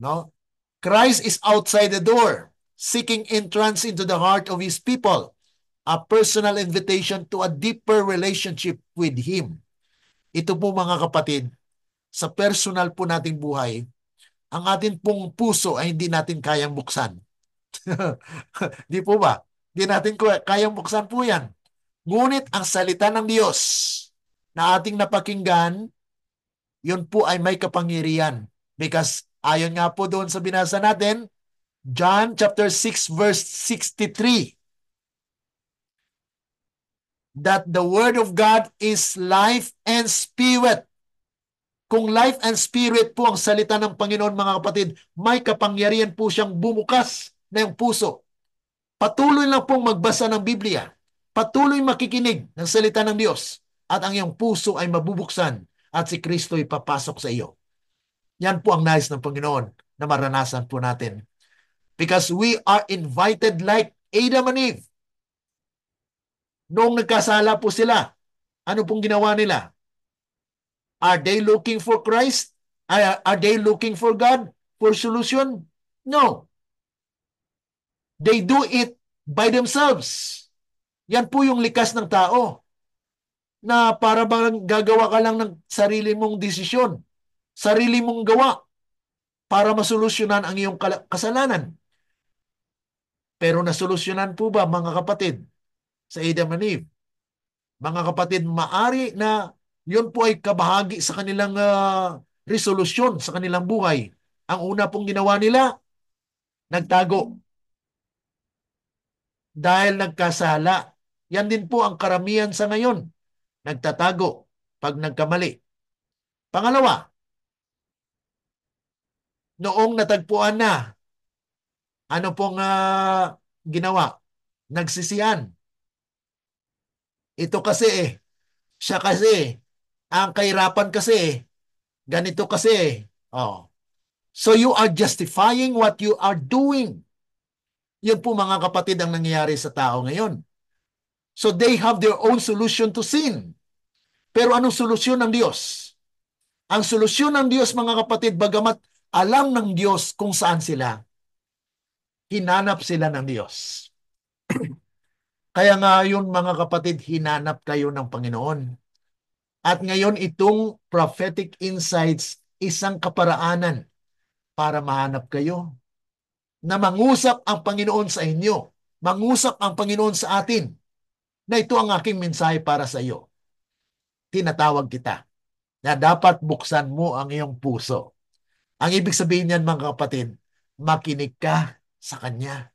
no? Christ is outside the door, seeking entrance into the heart of His people, a personal invitation to a deeper relationship with Him. Ito po mga kapatid, sa personal po nating buhay, ang atin pong puso ay hindi natin kayang buksan. Di po ba? Hindi natin kayang buksan po yan. Ngunit ang salita ng Diyos na ating napakinggan, yun po ay may kapangyarihan. Because ayon nga po doon sa binasa natin, John chapter 6 verse 63, that the word of God is life and spirit. Kung life and spirit po ang salita ng Panginoon mga kapatid, may kapangyarihan po siyang bumukas na yung puso. Patuloy lang pong magbasa ng Biblia. Patuloy makikinig ng salita ng Diyos. At ang iyong puso ay mabubuksan at si Kristo ay papasok sa iyo. Yan po ang nais ng Panginoon na maranasan po natin. Because we are invited like Adam and Eve. Noong nagkasala po sila, ano pong ginawa nila? Are they looking for Christ? Are they looking for God for solution? No. They do it by themselves. Yan po yung likas ng tao na para bang gagawa ka lang ng sarili mong desisyon, sarili mong gawa para masolusyonan ang iyong kasalanan. Pero nasolusyonan po ba mga kapatid sa Adam and Eve? Mga kapatid, maari na yun po ay kabahagi sa kanilang resolusyon sa kanilang buhay. Ang una pong ginawa nila, nagtago. Dahil nagkasala. Yan din po ang karamihan sa ngayon. Nagtatago pag nagkamali. Pangalawa, noong natagpuan na, ano pong ginawa? Nagsisihan. Ito kasi siya kasi, ang kahirapan kasi, ganito kasi. Oh. So you are justifying what you are doing. Yun po mga kapatid ang nangyayari sa tao ngayon. So they have their own solution to sin. Pero anong solusyon ng Diyos? Ang solusyon ng Diyos mga kapatid, bagamat alam ng Diyos kung saan sila, hinanap sila ng Diyos. Kaya nga yun mga kapatid, hinanap kayo ng Panginoon. At ngayon itong prophetic insights, isang kaparaanan para mahanap kayo. Na mangusap ang Panginoon sa inyo. Mangusap ang Panginoon sa atin. Na ito ang aking mensahe para sa iyo. Tinatawag kita na dapat buksan mo ang iyong puso. Ang ibig sabihin niyan mga kapatid, makinig ka sa Kanya.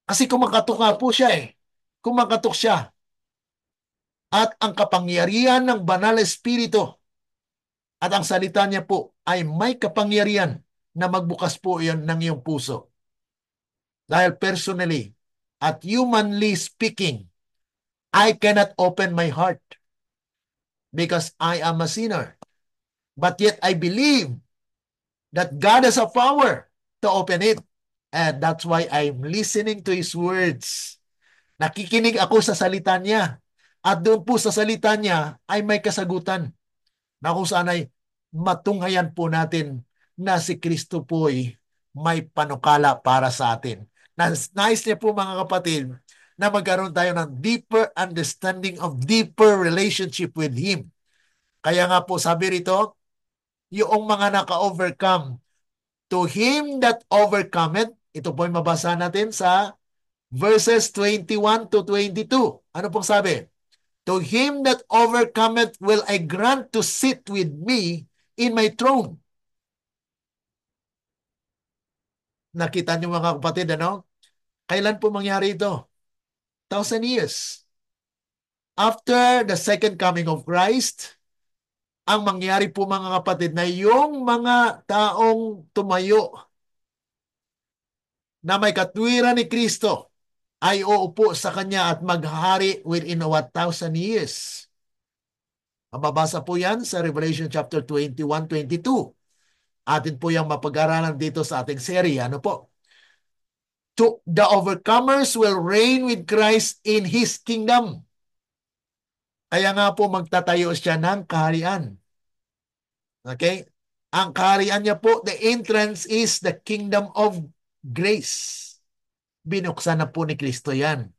Kasi kumakatok nga po siya Kumakatok siya. At ang kapangyarihan ng Banal na Espiritu at ang salita niya po ay may kapangyarihan na magbukas po iyon ng iyong puso. Dahil personally at humanly speaking, I cannot open my heart because I am a sinner. But yet I believe that God has a power to open it. And that's why I'm listening to His words. Nakikinig ako sa salita niya. At doon po sa salita niya ay may kasagutan na kung saan ay matunghayan po natin na si Kristo po ay may panukala para sa atin. Nais niya po mga kapatid na magkaroon tayo ng deeper understanding of deeper relationship with Him. Kaya nga po sabi rito, yung mga naka-overcome, to him that overcometh, ito po yung mabasa natin sa verses 21 to 22. Ano pong sabi? To him that overcometh will I grant to sit with me in my throne. Nakita niyo mga kapatid, ano? Kailan po mangyari ito? 1,000 years. After the second coming of Christ, ang mangyari po mga kapatid na yung mga taong tumayo na may katwiran ni Kristo ay uupo sa kanya at maghari within 1,000 years. Mababasa po yan sa Revelation chapter 21, 22. Atin po yung mapag-aralan dito sa ating serye. Ano po? The overcomers will reign with Christ in His kingdom. Kaya nga po magtatayo siya ng kaharian. Okay? Ang kaharian niya po, the entrance is the kingdom of grace. Binuksan na po ni Kristo yan.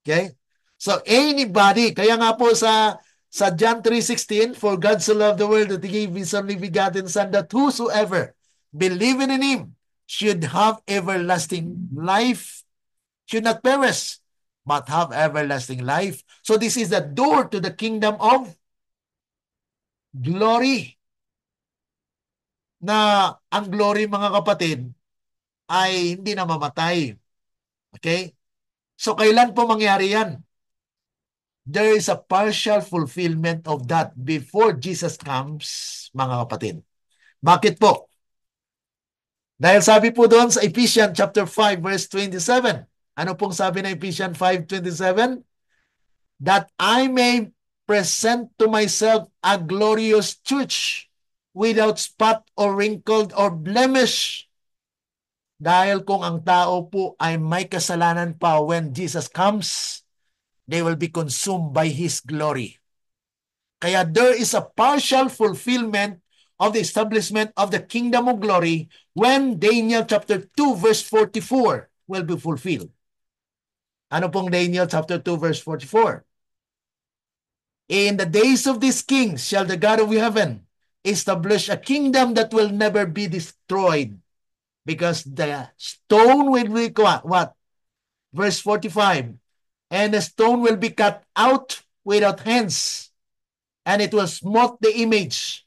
Okay? So anybody, kaya nga po sa John 3:16, for God so loved the world that He gave His only begotten Son, that whosoever believing in Him should have everlasting life, should not perish, but have everlasting life. So this is the door to the kingdom of glory. Na ang glory mga kapatid ay hindi na mamatay. Okay? So kailan po mangyari yan? There is a partial fulfillment of that before Jesus comes, mga kapatid. Bakit po? Dahil sabi po doon sa Ephesians chapter 5 verse 27. Ano pong sabi ng Ephesians 5:27? That I may present to myself a glorious church without spot or wrinkled or blemish. Dahil kung ang tao po ay may kasalanan pa when Jesus comes, they will be consumed by His glory. Kaya there is a partial fulfillment of the establishment of the kingdom of glory when Daniel chapter 2 verse 44 will be fulfilled. Ano pong Daniel chapter 2 verse 44? In the days of this king shall the God of heaven establish a kingdom that will never be destroyed, because the stone will be what? Verse 45. And the stone will be cut out without hands, and it will smote the image.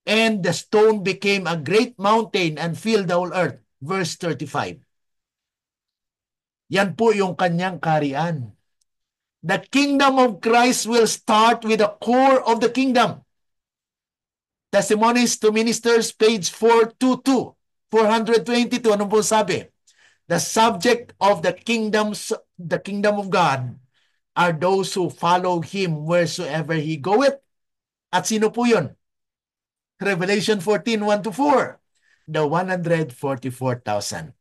And the stone became a great mountain and filled the whole earth. Verse 35. Yan po yung kanyang kaharian. The kingdom of Christ will start with the core of the kingdom. Testimonies to Ministers, page 422. 422, ano po sabi? The subject of the kingdom of God are those who follow Him wheresoever He goeth. At sino po yun? Revelation 14:1-4. The 144,000.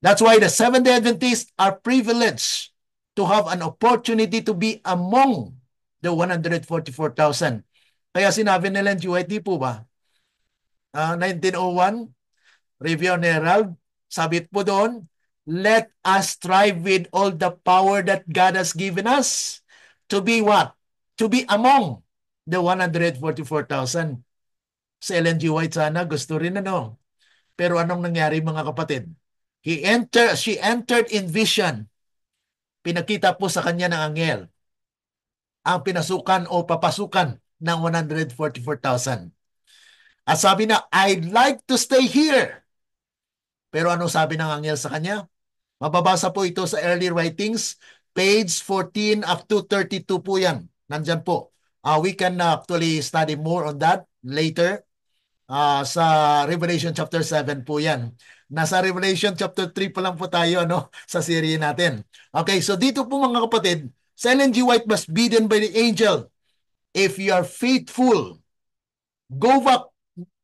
That's why the Seventh-day Adventists are privileged to have an opportunity to be among the 144,000. Kaya sinabi nila Ellen G. White, di po ba? 1901, Review and Herald, sabi po doon, let us strive with all the power that God has given us to be what? To be among the 144,000. Si Ellen G. White sana gusto rin ano. Pero anong nangyari mga kapatid? She entered in vision. Pinakita po sa kanya ng anghel ang pinasukan o papasukan ng 144,000. At sabi na, I'd like to stay here. Pero ano sabi ng anghel sa kanya? Mababasa po ito sa early writings, page 14 up to 32 po yan. Nandyan po. We can actually study more on that later. Sa Revelation chapter 7 po yan. Nasa Revelation chapter 3 pa lang po tayo sa serie natin. Okay, so dito po mga kapatid, Ellen G. White was bidden by the angel, if you are faithful, go back.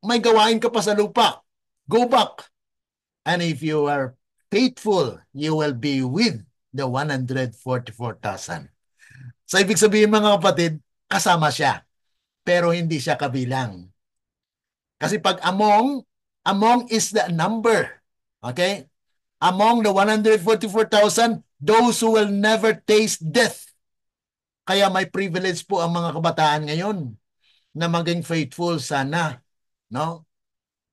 May gawain ka pa sa lupa. Go back. And if you are faithful, you will be with the 144,000. So ibig sabihin mga kapatid, kasama siya. Pero hindi siya kabilang. Kasi pag among is the number. Okay? Among the 144,000, those who will never taste death. Kaya may privilege po ang mga kabataan ngayon na maging faithful sana. No?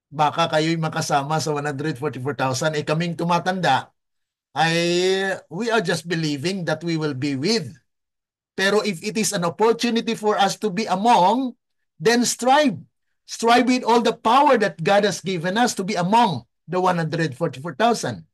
Baka kayo'y makasama sa 144,000. Kaming tumatanda, we are just believing that we will be with Pero if it is an opportunity for us to be among, then strive. Strive with all the power that God has given us to be among the 144,000.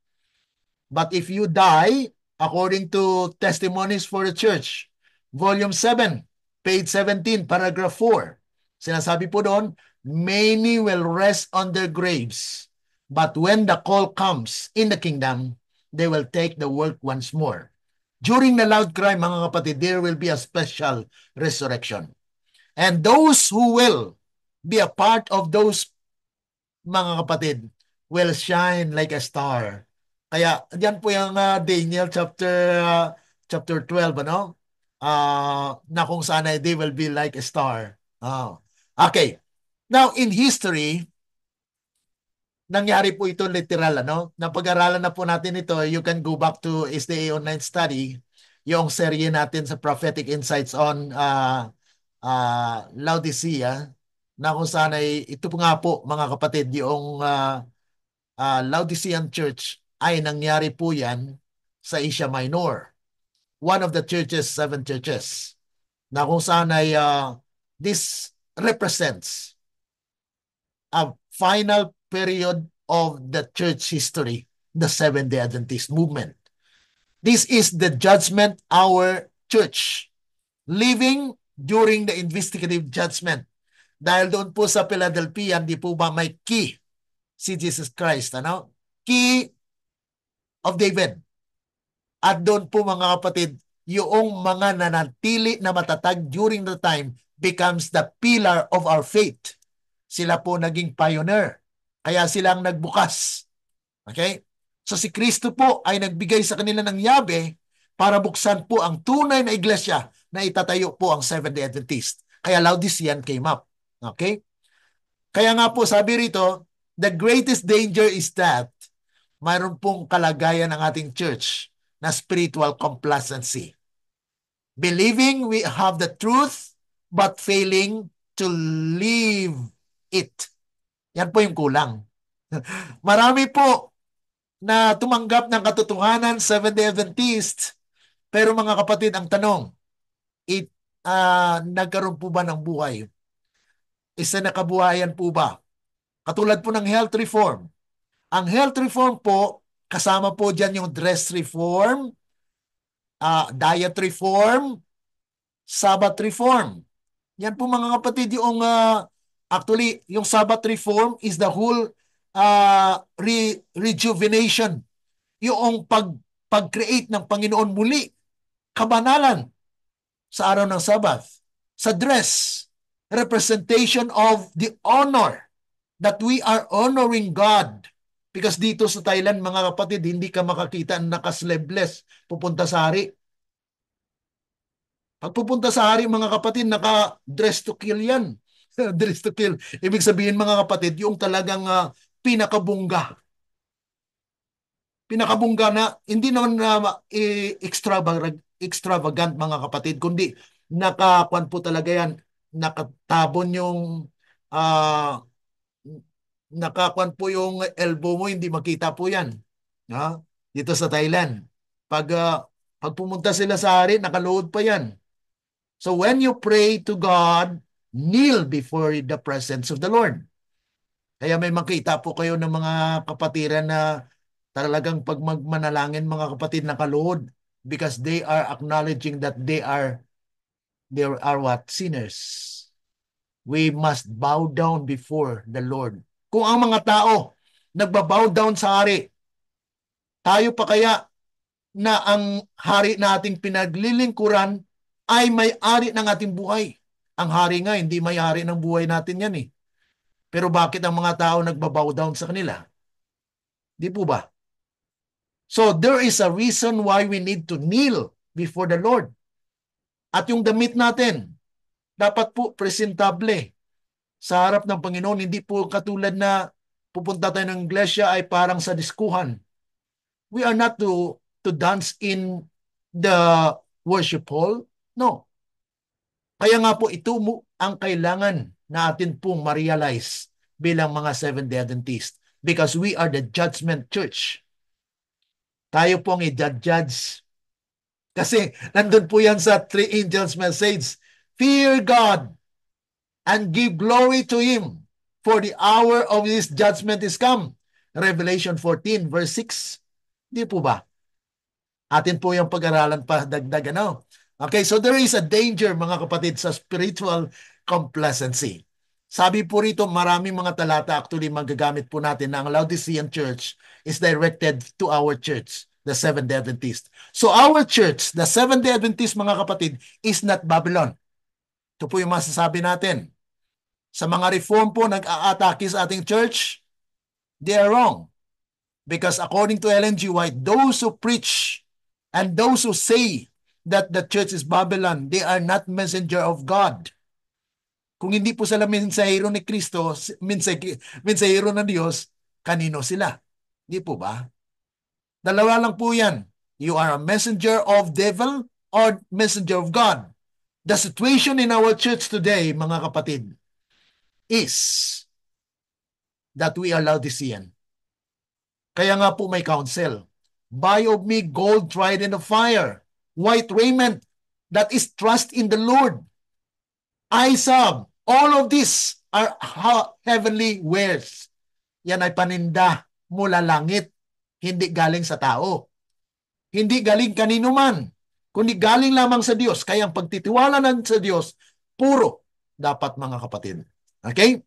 But if you die, according to Testimonies for the Church, Volume 7, page 17, paragraph 4, sinasabi po doon, many will rest on their graves, but when the call comes in the kingdom, they will take the work once more. During the loud cry, mga kapatid, there will be a special resurrection. And those who will be a part of those, mga kapatid, will shine like a star. Kaya diyan po yung Daniel chapter 12, ano? Na kung saan ay they will be like a star. Okay. Now in history, nangyari po ito literal, ano? Napag-aralan na po natin ito. You can go back to SDA Online Study, yung serye natin sa Prophetic Insights on Laodicea, na kung saan ay ito po nga po, mga kapatid, yung Laodicean Church ay nangyari po yan sa Asia Minor. One of the churches, 7 churches, na kung saan ay this represents a final period of the church history, the Seventh-day Adventist movement. This is the judgment hour church, living during the investigative judgment. Dahil doon po sa Philadelphia, hindi po ba may key si Jesus Christ, ano? Key of David. At doon po, mga kapatid, yung mga nanatili na matatag during the time becomes the pillar of our faith. Sila po naging pioneer. Kaya silang nagbukas. Okay? So si Kristo po ay nagbigay sa kanila ng yabe para buksan po ang tunay na iglesia na itatayo po ang Seventh-day Adventist. Kaya Laodicean came up. Okay? Kaya nga po sabi rito, the greatest danger is that mayroon pong kalagayan ng ating church na spiritual complacency. Believing we have the truth but failing to live it. Yan po yung kulang. Marami po na tumanggap ng katotohanan, Seventh-day Adventist, pero mga kapatid, ang tanong, nagkaroon po ba ng buhay? Isa na kabuhayan po ba? Katulad po ng health reform. Ang health reform po, kasama po dyan yung dress reform, diet reform, Sabbath reform. Yan po, mga kapatid, yung actually, yung Sabbath reform is the whole rejuvenation. Yung pag-create ng Panginoon muli, kabanalan sa araw ng Sabbath. Sa dress, representation of the honor that we are honoring God. Because dito sa Thailand, mga kapatid, hindi ka makakita ng naka-sleeveless pupunta sa hari. Pag pupunta sa hari, mga kapatid, naka-dress to kill yan. Dress to kill. Ibig sabihin, mga kapatid, yung talagang pinakabungga. Pinakabungga na, hindi naman extravagant, mga kapatid, kundi nakakuan po talaga yan. Nakatabon yung nakakuan po yung elbow mo, hindi makita po yan. Dito sa Thailand. Pag pumunta sila sa hari, nakaluhod pa yan. So when you pray to God, kneel before the presence of the Lord. Kaya may makita po kayo ng mga kapatiran na talagang pag magmanalangin, mga kapatid, nakaluhod because they are acknowledging that they are what? Sinners. We must bow down before the Lord. Kung ang mga tao nagbabow down sa hari, tayo pa kaya na ang hari na ating pinaglilingkuran ay may-ari ng ating buhay? Ang hari nga, hindi may-ari ng buhay natin yan eh. Pero bakit ang mga tao nagbabow down sa kanila? Di po ba? So there is a reason why we need to kneel before the Lord. At yung damit natin, dapat po presentable sa harap ng Panginoon. Hindi po katulad na pupunta tayo ng iglesia ay parang sa diskuhan. We are not to dance in the worship hall. No. Kaya nga po ito ang kailangan natin pong ma-realize bilang mga Seventh-day Adventist because we are the judgment church. Tayo pong i-judge Kasi nandun po yan sa three angels message. Fear God and give glory to Him, for the hour of His judgment is come. Revelation 14 verse 6. Di po ba? Atin po yung pag-aralan pa dagdag ano. Okay, so there is a danger mga kapatid sa spiritual complacency. Sabi po rito, maraming mga talata actually magagamit po natin na ang Laodicean church is directed to our church, the Seventh-day Adventist. So our church, the Seventh-day Adventist mga kapatid, is not Babylon. Ito po yung masasabi natin. Sa mga reform po nag-aatake sa ating church, they are wrong. Because according to Ellen G. White, those who preach and those who say that the church is Babylon, they are not messenger of God. Kung hindi po sila mensahero ni Kristo, mensahero ng Diyos, kanino sila? Hindi po ba? Dalawa lang po yan. You are a messenger of devil or messenger of God. The situation in our church today, mga kapatid, is that we are Laodicean. Kaya nga po may counsel. Buy of me gold tried in the fire, white raiment, that is trust in the Lord. Isab, all of these are heavenly wares. Yan ay paninda mula langit, hindi galing sa tao. Hindi galing kanino man, kundi galing lamang sa Diyos. Kaya ang pagtitiwala ng sa Diyos, puro dapat mga kapatid. Okay?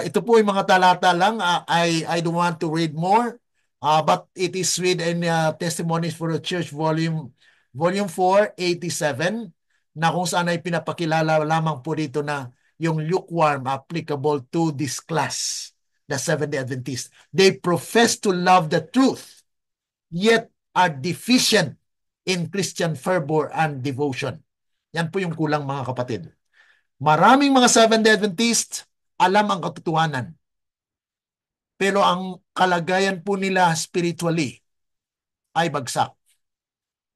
Ito po yung mga talata lang. I don't want to read more. But it is read in Testimonies for the Church Volume 4, 87, na kung saan ay pinapakilala lamang po dito na yung lukewarm applicable to this class, the Seventh-day Adventist. They profess to love the truth, yet are deficient in Christian fervor and devotion. Yan po yung kulang mga kapatid. Maraming mga Seventh-day Adventist alam ang katotohanan. Pero ang kalagayan po nila spiritually ay bagsak.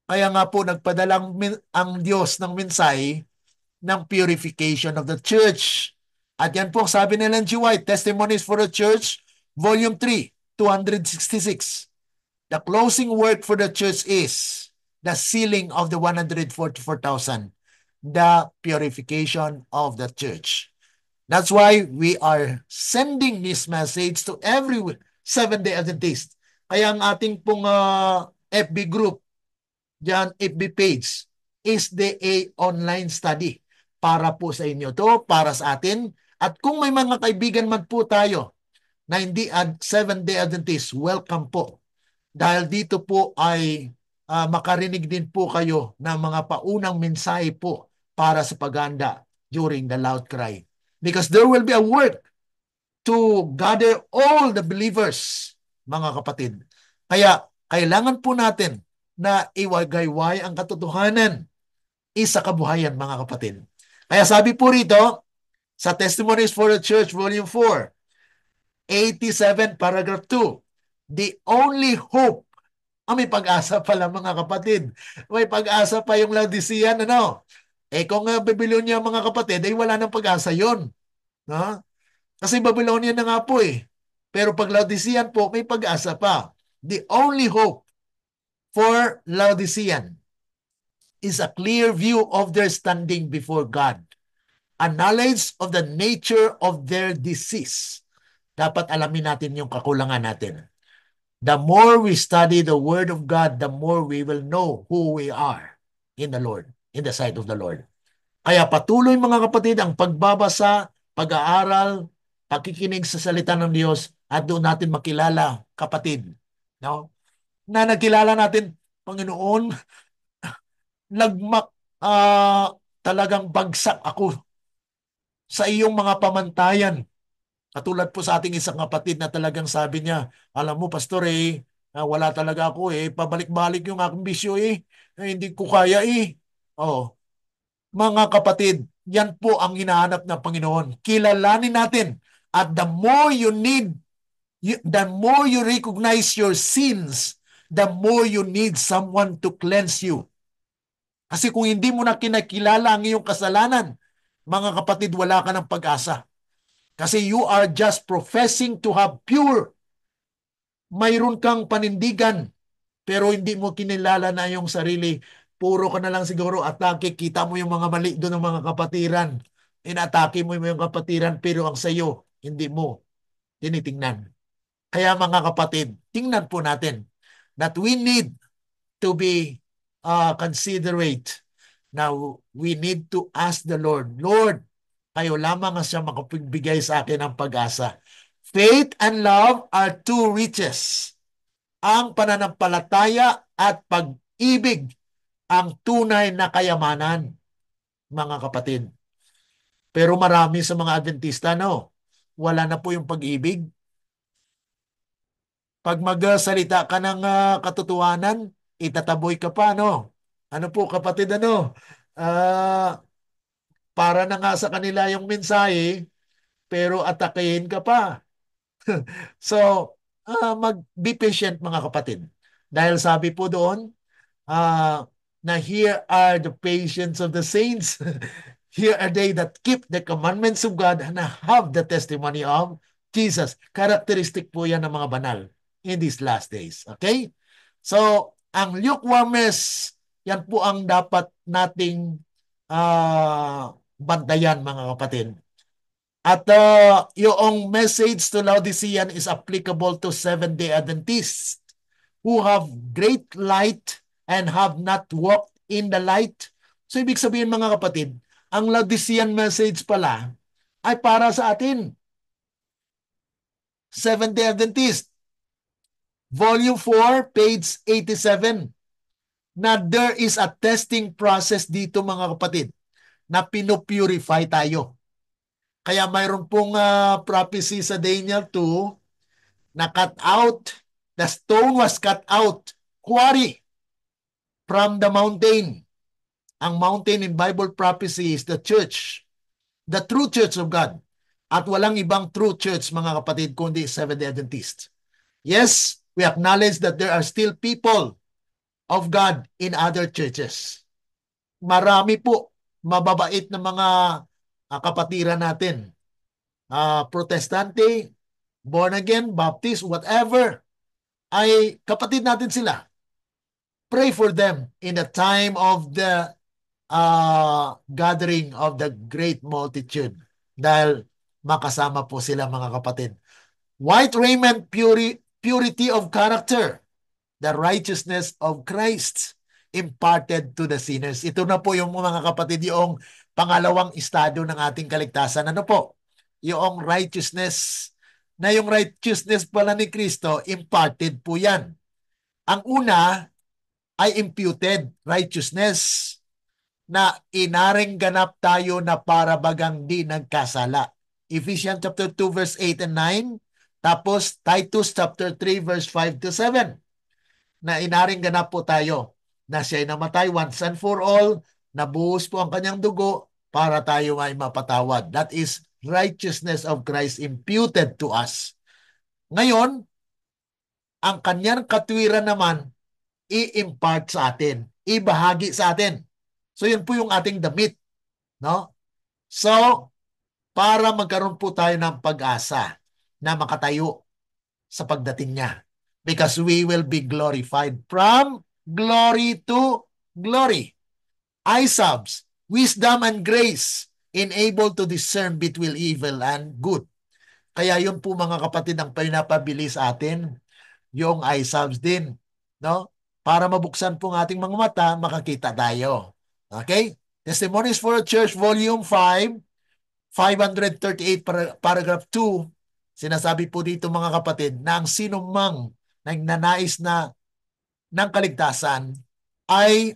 Kaya nga po nagpadalang ang Diyos ng mensahe ng purification of the church. At yan po sabi ni Ellen G. White, Testimonies for the Church, Volume 3, 266. The closing work for the church is the sealing of the 144,000, the purification of the church. That's why we are sending this message to every Seventh-day Adventist. Kaya ang ating pong FB group, dyan, FB page, is the online study. Para po sa inyo to, para sa atin. At kung may mga kaibigan man po tayo na hindi Seventh-day Adventist, welcome po. Dahil dito po ay makarinig din po kayo ng mga paunang mensahe po para sa paganda during the loud cry. Because there will be a work to gather all the believers, mga kapatid. Kaya kailangan po natin na iwagayway ang katotohanan isa kabuhayan, mga kapatid. Kaya sabi po rito sa Testimonies for the Church, Volume 4, 87, paragraph 2, the only hope, may pag-asa pala mga kapatid. May pag-asa pa yung Laodicean, ano? Kung Babylonia mga kapatid, ay wala nang pag-asa yun. No? Kasi Babylonian na nga po eh. Pero pag Laodicean po, may pag-asa pa. The only hope for Laodicean is a clear view of their standing before God. A knowledge of the nature of their disease. Dapat alamin natin yung kakulangan natin. The more we study the Word of God, the more we will know who we are in the Lord, in the sight of the Lord. Kaya patuloy mga kapatid ang pagbabasa, pag-aaral, pakikinig sa salita ng Diyos at doon natin makilala, kapatid, no? Na nagkilala natin, Panginoon, talagang bagsak ako sa iyong mga pamantayan. Katulad po sa ating isang kapatid na talagang sabi niya, alam mo, pastor, wala talaga ako pabalik-balik yung aking bisyo hindi ko kaya Oh, mga kapatid, yan po ang hinahanap ng Panginoon. Kilalanin natin. At the more you need, the more you recognize your sins, the more you need someone to cleanse you. Kasi kung hindi mo na kinakilala ang iyong kasalanan, mga kapatid, wala ka ng pag-asa. Kasi you are just professing to have pure. Mayroon kang panindigan pero hindi mo kinilala na yung sarili. Puro ka na lang siguro atake. Kita mo yung mga mali doon ng mga kapatiran. Inatake mo yung kapatiran, pero ang sayo, hindi mo tinitingnan. Kaya mga kapatid, tingnan po natin that we need to be considerate. Now, we need to ask the Lord, Lord, kayo lamang ang siya makapagbigay sa akin ng pag-asa. Faith and love are two riches. Ang pananampalataya at pag-ibig ang tunay na kayamanan, mga kapatid. Pero marami sa mga Adventista, no, wala na po yung pag-ibig. Pag magsalita ka ng katotohanan, itataboy ka pa, no? Ano po, kapatid, ano? Ah, para na nga sa kanila yung mensahe, pero atakehin ka pa. So, be patient, mga kapatid. Dahil sabi po doon, na here are the patience of the saints. Here are they that keep the commandments of God and have the testimony of Jesus. Characteristic po yan ng mga banal in these last days. Okay? So, ang lukewarmness, yan po ang dapat nating bantayan, mga kapatid. At yung message to Laodicean is applicable to Seventh-day Adventists who have great light and have not walked in the light. So, ibig sabihin, mga kapatid, ang Laodicean message pala ay para sa atin. Seventh-day Adventist, Volume 4, page 87, na there is a testing process dito, mga kapatid, na pinopurify tayo. Kaya mayroon pong prophecy sa Daniel 2 na cut out, the stone was cut out, quarry from the mountain. Ang mountain in Bible prophecy is the church, the true church of God. At walang ibang true church, mga kapatid, kundi Seventh-day Adventist. Yes, we acknowledge that there are still people of God in other churches. Marami po mababait na mga kapatiran natin. Protestante, born again, Baptist, whatever, ay kapatid natin sila. Pray for them in the time of the gathering of the great multitude. Dahil makasama po sila, mga kapatid. White raiment, purity of character, the righteousness of Christ imparted to the sinners. Ito na po yung mga kapatid, yung pangalawang estado ng ating kaligtasan. Ano po? Yung righteousness, na yung righteousness pala ni Kristo, imparted po yan. Ang una ay imputed righteousness, na inaring ganap tayo na para bagang di nagkasala. Ephesians chapter 2 verse 8 and 9, tapos Titus chapter 3 verse 5 to 7, na inaring ganap po tayo na siya'y namatay once and for all, nabuhos po ang kanyang dugo para tayo ay mapatawad. That is righteousness of Christ imputed to us. Ngayon, ang kanyang katwiran naman i-impart sa atin, ibahagi sa atin. So yun po yung ating damit, no? So, para magkaroon po tayo ng pag-asa na makatayo sa pagdating niya. Because we will be glorified from glory to glory. Eyes, wisdom and grace, enabled to discern between evil and good. Kaya yun po, mga kapatid, ang pinapabili sa atin, yung eyes din, no? Para mabuksan po ang ating mga mata, makakita tayo. Okay? Testimonies for a Church, Volume 5, 538, paragraph 2, sinasabi po dito, mga kapatid, na ang sinumang nagnanais na ng kaligtasan ay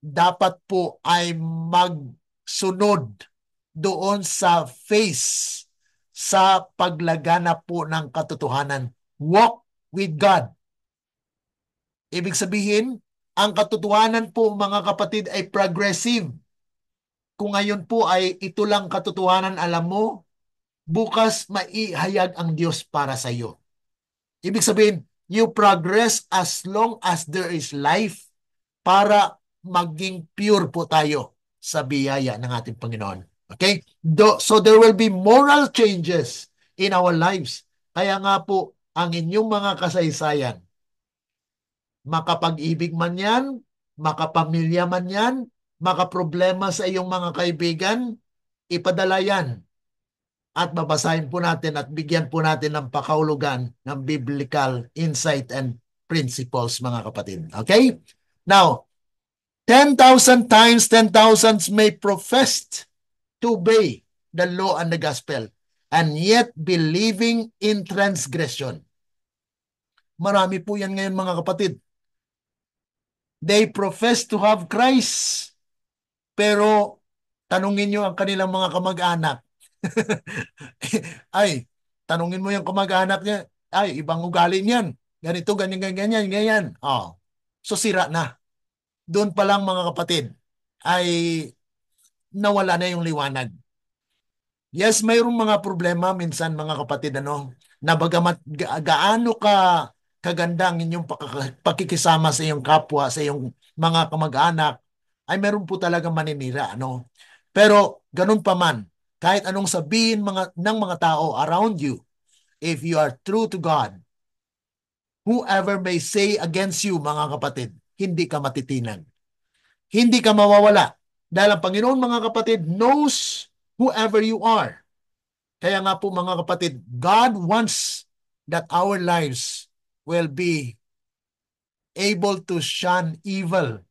dapat po ay magsunod doon sa face, sa paglaganap po ng katotohanan. Walk with God. Ibig sabihin, ang katotohanan po, mga kapatid, ay progressive. Kung ngayon po ay ito lang katotohanan alam mo, bukas maihayag ang Diyos para sa iyo. Ibig sabihin, you progress as long as there is life para maging pure po tayo sa biyaya ng ating Panginoon. Okay? So there will be moral changes in our lives. Kaya nga po, ang inyong mga kasaysayan, Makapag-ibig man yan, makapamilya man yan, makaproblema sa iyong mga kaibigan, ipadala yan. At babasahin po natin at bigyan po natin ng pakahulugan ng biblical insight and principles, mga kapatid. Okay? Now, 10,000 times 10,000 may profess to obey the law and the gospel and yet believing in transgression. Marami po yan ngayon, mga kapatid. They profess to have Christ, pero tanungin nyo ang kanilang mga kamag-anak. Ay, tanungin mo yung kamag-anak niya, ay, ibang ugali niyan. Ganito, ganyan, ganyan, ganyan. Oh. So, sira na. Doon pa lang, mga kapatid, ay nawala na yung liwanag. Yes, mayroong mga problema minsan, mga kapatid, na bagamat gaano ka kaganda ang inyong pakikisama sa iyong kapwa, sa iyong mga kamag-anak, ay meron po talagang maninira, Pero ganun pa man, kahit anong sabihin ng mga tao around you, if you are true to God, whoever may say against you, mga kapatid, hindi ka matitinag. Hindi ka mawawala. Dahil ang Panginoon, mga kapatid, knows whoever you are. Kaya nga po, mga kapatid, God wants that our lives will be able to shun evil,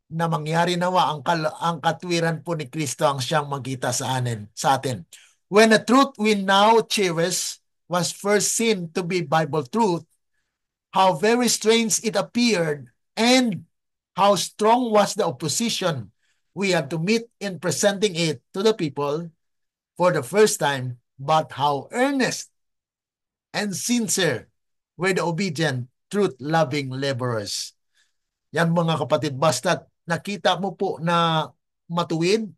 na mangyari nawa ang katwiran po ni Kristo ang siyang magkita sa atin. When the truth we now cherish was first seen to be Bible truth, how very strange it appeared and how strong was the opposition we had to meet in presenting it to the people for the first time, but how earnest and sincere were the obedient, truth-loving laborers. Yan, mga kapatid, basta nakita mo po na matuwid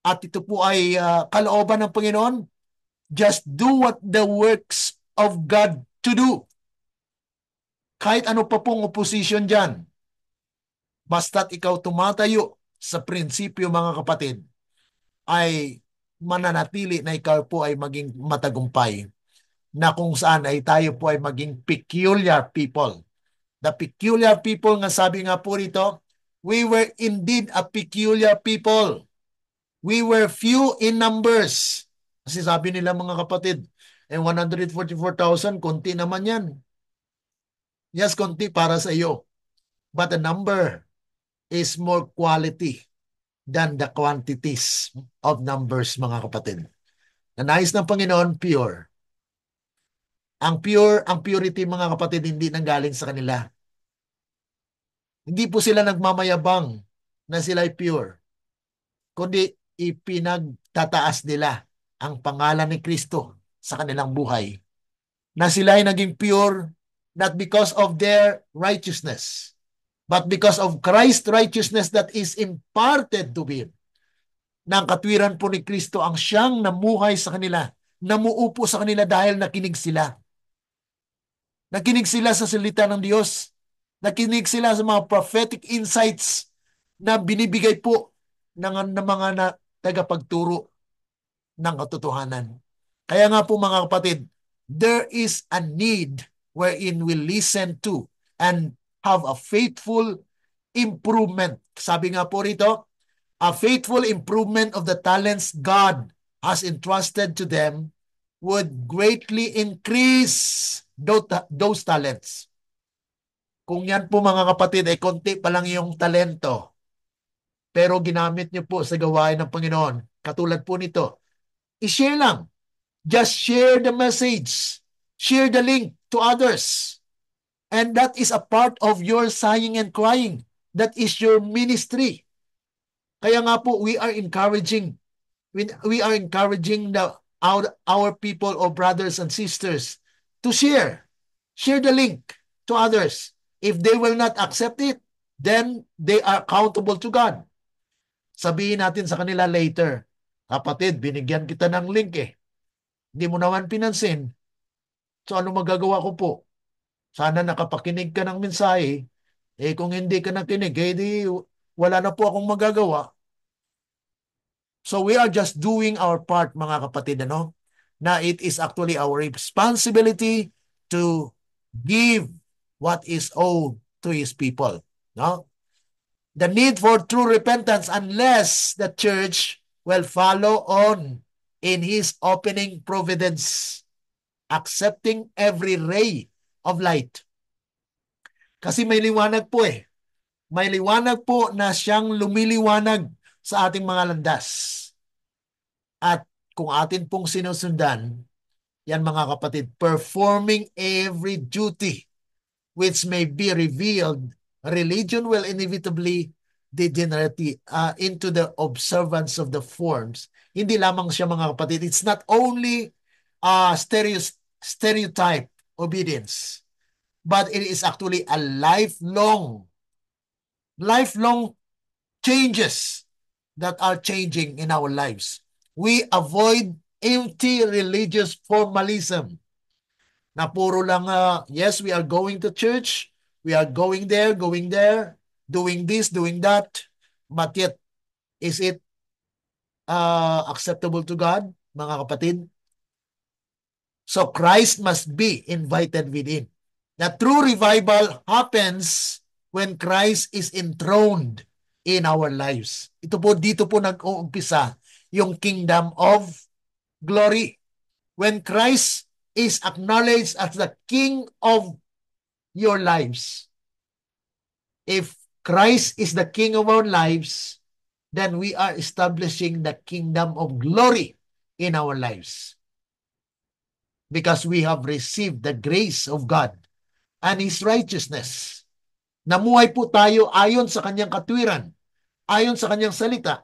at ito po ay kalooban ng Panginoon, just do what the works of God to do. Kahit ano pa pong opposition dyan, basta't ikaw tumatayo sa prinsipyo, mga kapatid, ay mananatili na ikaw po ay maging matagumpay, na kung saan ay tayo po ay maging peculiar people. The peculiar people, nga sabi nga po rito, we were indeed a peculiar people. We were few in numbers. Kasi sabi nila, mga kapatid, 144,000, konti naman yan. Yes, konti para sa iyo. But the number is more quality than the quantities of numbers, mga kapatid. Na nais ng Panginoon, pure. Ang purity, mga kapatid, hindi nanggaling sa kanila. Hindi po sila nagmamayabang na sila ay pure, kundi ipinagtataas nila ang pangalan ni Kristo sa kanilang buhay. Na sila ay naging pure not because of their righteousness, but because of Christ's righteousness that is imparted to them. Na ang katwiran po ni Kristo ang siyang namuhay sa kanila, namuupo sa kanila dahil nakinig sila. Nakinig sila sa salita ng Diyos. Nakinig sila sa mga prophetic insights na binibigay po ng mga tagapagturo ng katotohanan. Kaya nga po, mga kapatid, there is a need wherein we listen to and have a faithful improvement. Sabi nga po rito, a faithful improvement of the talents God has entrusted to them would greatly increase those talents. Kung yan po, mga kapatid, ay konti pa lang yung talento, pero ginamit niyo po sa gawain ng Panginoon, katulad po nito, i-share lang. Just share the message. Share the link to others. And that is a part of your sighing and crying. That is your ministry. Kaya nga po, we are encouraging our people or brothers and sisters to share. Share the link to others. If they will not accept it, then they are accountable to God. Sabihin natin sa kanila later, kapatid, binigyan kita ng link Hindi mo naman pinansin. So ano magagawa ko po? Sana nakapakinig ka ng mensahe. Kung hindi ka nakinig, di wala na po akong magagawa. So we are just doing our part, mga kapatid, na it is actually our responsibility to give what is owed to His people. No? The need for true repentance unless the church will follow on in His opening providence, accepting every ray of light. Kasi may liwanag po eh. May liwanag po na siyang lumiliwanag sa ating mga landas. At kung atin pong sinusundan, yan mga kapatid, performing every duty which may be revealed, religion will inevitably degenerate into the observance of the forms. Hindi lamang siya mga kapatid. It's not only stereotype obedience, but it is actually a lifelong changes that are changing in our lives. We avoid empty religious formalism na puro lang, yes, we are going to church, we are going there, doing this, doing that, but yet, is it acceptable to God, mga kapatid? So Christ must be invited within. The true revival happens when Christ is enthroned in our lives. Dito po nag-uumpisa yung kingdom of glory. When Christ is acknowledged as the King of your lives. If Christ is the King of our lives, then we are establishing the kingdom of glory in our lives. Because we have received the grace of God and His righteousness. Namuhay po tayo ayon sa Kanyang katwiran, ayon sa Kanyang salita.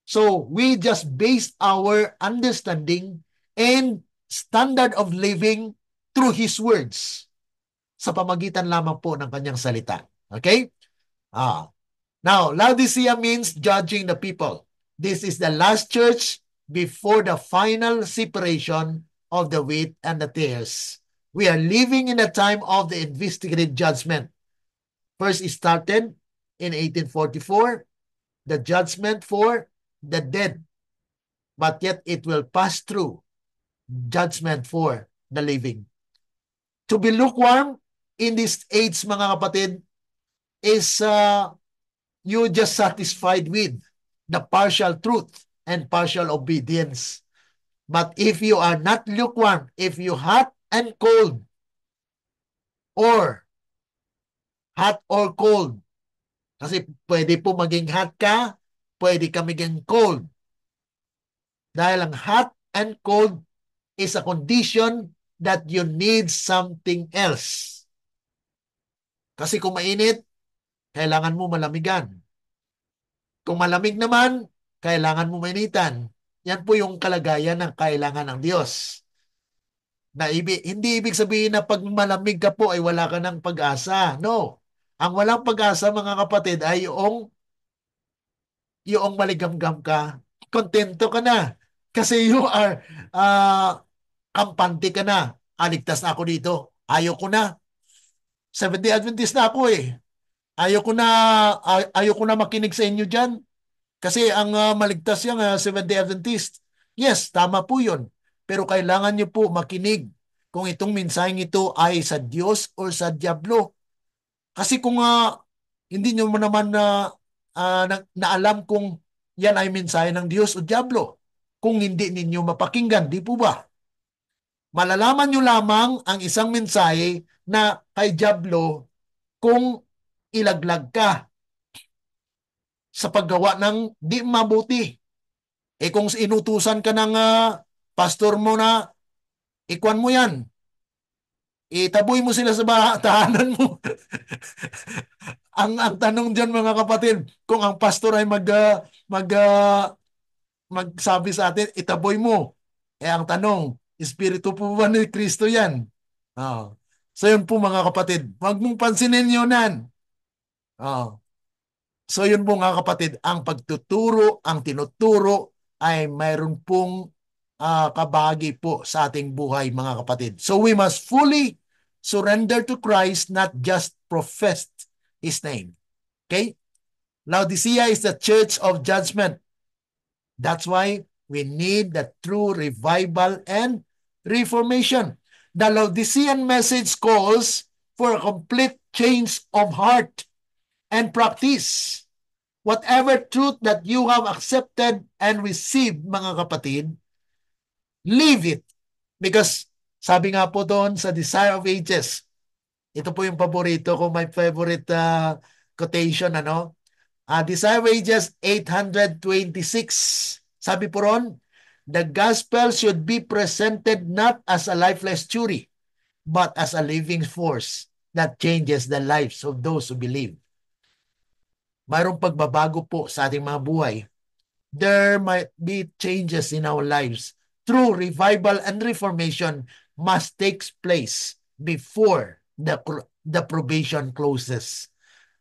So, we just base our understanding and standard of living through His words sa pamagitan lamang po ng Kanyang salita. Okay? Now, Laodicea means judging the people. This is the last church before the final separation of the wheat and the tares. We are living in a time of the investigative judgment. First, it started in 1844, the judgment for the dead. But yet, it will pass through judgment for the living. To be lukewarm in this age, mga kapatid, is you just satisfied with the partial truth and partial obedience. But if you are not lukewarm, if you hot and cold, or hot or cold, kasi pwede po maging hot ka, pwede ka maging cold. Dahil ang hot and cold is a condition that you need something else. Kasi kung mainit, kailangan mo malamigan. Kung malamig naman, kailangan mo mainitan. Yan po yung kalagayan ng kailangan ng Diyos. Hindi ibig sabihin na pag malamig ka po ay wala ka ng pag-asa. No. Ang walang pag-asa, mga kapatid, ay yung maligamgam ka, kontento ka na. Kasi you are kampante ka na. Aligtas na ako dito. Ayoko na. Seventh-day Adventist na ako eh. Ayoko na makinig sa inyo dyan. Kasi ang maligtas yung Seventh-day Adventist. Yes, tama po yun. Pero kailangan nyo po makinig kung itong mensaheng ito ay sa Diyos o sa Diablo. Kasi kung hindi nyo naman na alam kung yan ay mensahe ng Diyos o Diablo, kung hindi ninyo mapakinggan, di po ba? Malalaman nyo lamang ang isang mensahe na kay Diablo kung ilaglag ka sa paggawa ng di mabuti. Kung inutusan ka ng pastor mo na ikuan mo yan, itaboy mo sila sa tahanan mo. ang tanong dyan mga kapatid, kung ang pastor ay magsabi sa atin, itaboy mo. Ang tanong, Espiritu po ba ni Kristo yan? So yun po mga kapatid, huwag mong pansinin yun nan. So yun po mga kapatid, ang pagtuturo, ang tinuturo ay mayroon pong kabahagi po sa ating buhay mga kapatid. So we must fully surrender to Christ, not just profess His name. Okay? Laodicea is the church of judgment. That's why we need the true revival and reformation. The Laodicean message calls for a complete change of heart and practice. Whatever truth that you have accepted and received, mga kapatid, live it. Because sabi nga po doon sa Desire of Ages, ito po yung paborito ko, my favorite quotation, ano? Desire of Ages 826. Sabi po ron, the gospel should be presented not as a lifeless theory, but as a living force that changes the lives of those who believe. Mayroong pagbabago po sa ating mga buhay. There might be changes in our lives. True revival and reformation must take place before the probation closes.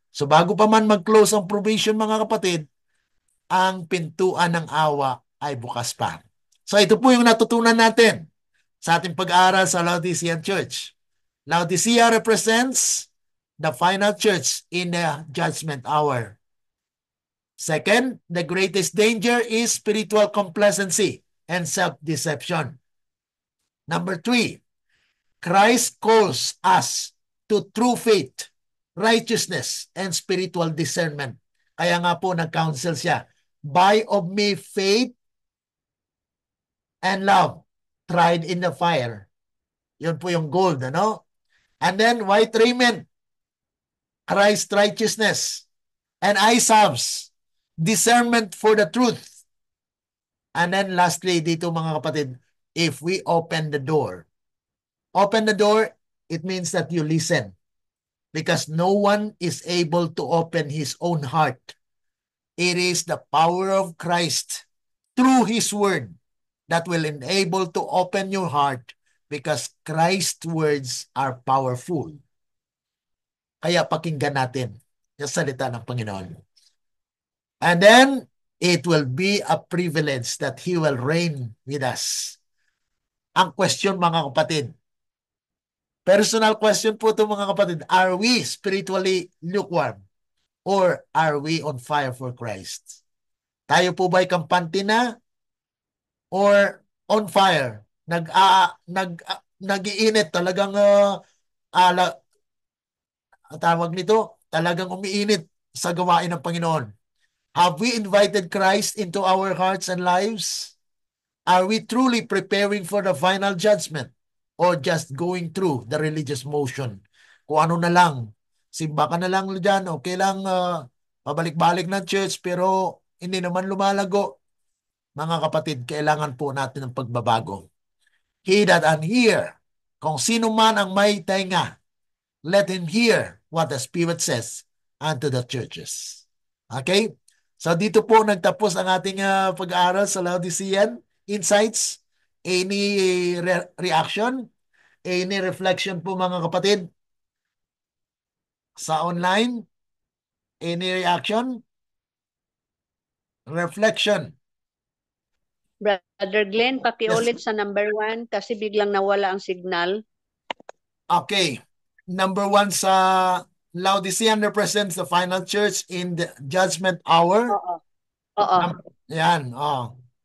So bago pa man mag-close ang probation, mga kapatid, ang pintuan ng awa ay bukas pa. So ito po yung natutunan natin sa ating pag-aaral sa Laodicean Church. Laodicea represents the final church in the judgment hour. Second, the greatest danger is spiritual complacency and self-deception. Number 3, Christ calls us to true faith, righteousness, and spiritual discernment. Kaya nga po nag-counsel siya, buy of me faith and love, tried in the fire. Yun po yung gold, ano? And then white raiment, Christ righteousness, and eye salves, discernment for the truth. And then lastly, dito mga kapatid, if we open the door, it means that you listen. Because no one is able to open his own heart. It is the power of Christ through His Word that will enable to open your heart because Christ's words are powerful. Kaya pakinggan natin yung salita ng Panginoon. And then, it will be a privilege that He will reign with us. Ang question, mga kapatid, personal question po ito, mga kapatid, are we spiritually lukewarm? Or are we on fire for Christ? Tayo po ba'y kampante na? Or on fire? Nag-iinit talagang tawag nito, talagang umiinit sa gawain ng Panginoon. Have we invited Christ into our hearts and lives? Are we truly preparing for the final judgment? Or just going through the religious motion? Kung ano na lang, simba ka na lang dyan, okay lang, pabalik-balik ng church, pero hindi naman lumalago. Mga kapatid, kailangan po natin ng pagbabago. He that can hear, kung sino man ang may tainga, let him hear what the Spirit says unto the churches. Okay? So dito po nagtapos ang ating pag-aaral sa Laodicean Insights. Any reaction? Any reflection po, mga kapatid? Sa online? Any reaction? Reflection? Brother Glenn, pakiulit sa number 1 kasi biglang nawala ang signal. Okay. Number 1 sa Laodicean represents the final church in the judgment hour. Oo. Yan.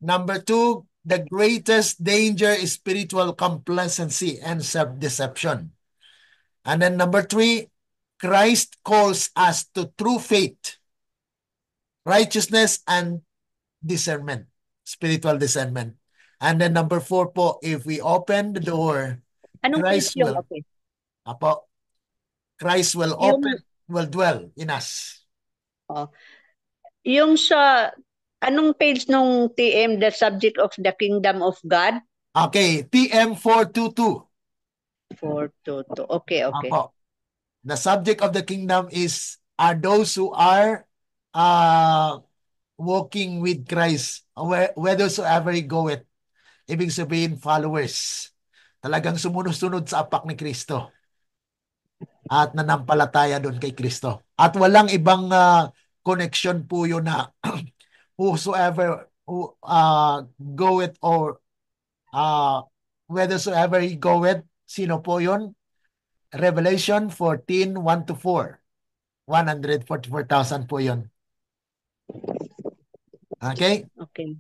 Number 2, the greatest danger is spiritual complacency and self-deception. And then number 3, Christ calls us to true faith, righteousness, and discernment, spiritual discernment. And then number 4 po, if we open the door, Anong Christ page yung will, okay? Christ will open, will dwell in us. Yung sa, anong page nung TM, the subject of the kingdom of God? Okay, TM 422. 422. Okay. Apo. The subject of the kingdom are those who are walking with Christ, whithersoever he goeth. Ibig sabihin, followers. Talagang sumunod-sunod sa apak ni Kristo. At nanampalataya doon kay Kristo. At walang ibang connection po yun na whosoever who goeth or whithersoever he goeth. Sino po yun? Revelation 14, 1-4. 144,000 po yun. Okay? Okay.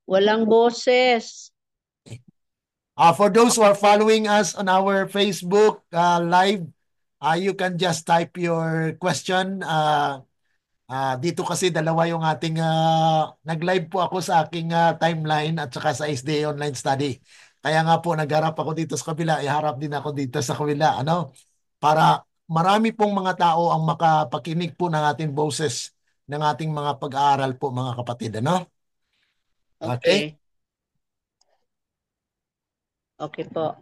Walang boses. For those who are following us on our Facebook live, you can just type your question. Dito kasi dalawa yung ating nag-live po ako sa aking timeline at saka sa SDA Online Study. Kaya nga po nagharap ako dito sa kabila, iharap din ako dito sa kabila, ano? Para marami pong mga tao ang makapakinig po ng ating boses ng ating mga pag-aaral po mga kapatid, ano? Okay? Okay. Okay po.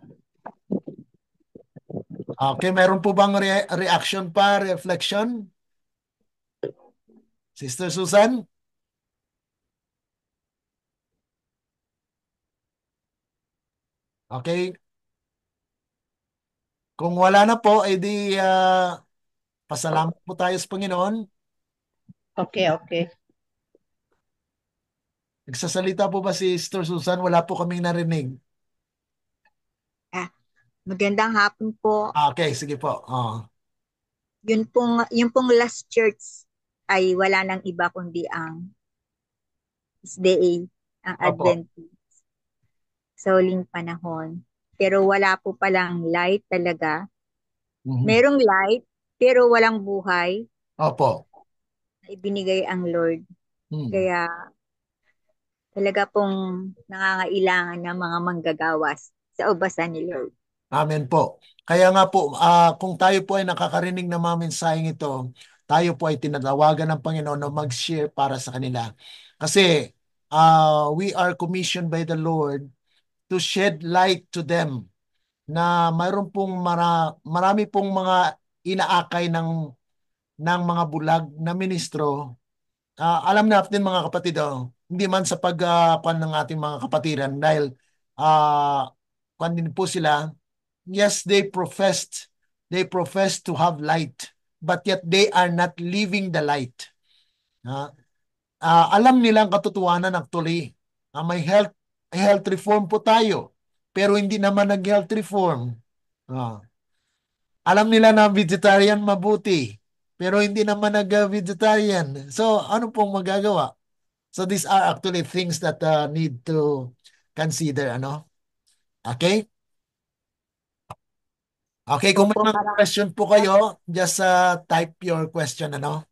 Okay, meron po bang reaction pa, reflection? Sister Susan? Okay. Kung wala na po, edi pasalamat po tayo sa Panginoon. Okay, okay. Nagsasalita po ba si Sister Susan? Wala po kaming narinig. Ah, Magandang hapon po. Okay, sige po. Yung pong last church ay wala nang iba kundi ang SDA, ang Opo. Adventist sa huling panahon. Pero wala po palang light talaga. Mhm. Merong light, pero walang buhay Opo. na ibinigay ang Lord. Hmm. Kaya talaga pong nangangailangan ng mga manggagawas sa ubasan ni Lord. Amen po. Kaya nga po, kung tayo po ay nakakarinig ng mga mensaheng ito, tayo po ay tinatawagan ng Panginoon na mag-share para sa kanila. Kasi we are commissioned by the Lord to shed light to them na mayroon pong marami pong mga inaakay ng mga bulag na ministro. Alam natin mga kapatid, hindi man sa pagpan ng ating mga kapatiran dahil kung din po sila, yes, they professed to have light, but yet they are not living the light. Ah, alam nilang katotohanan actually. May health reform po tayo, pero hindi naman nag-health reform. Ah, alam nila na vegetarian mabuti, pero hindi naman nag-vegetarian. So, ano pong magagawa? So, these are actually things that need to consider, ano? Okay? Okay, kung may Opo, mga question po kayo, just type your question, ano?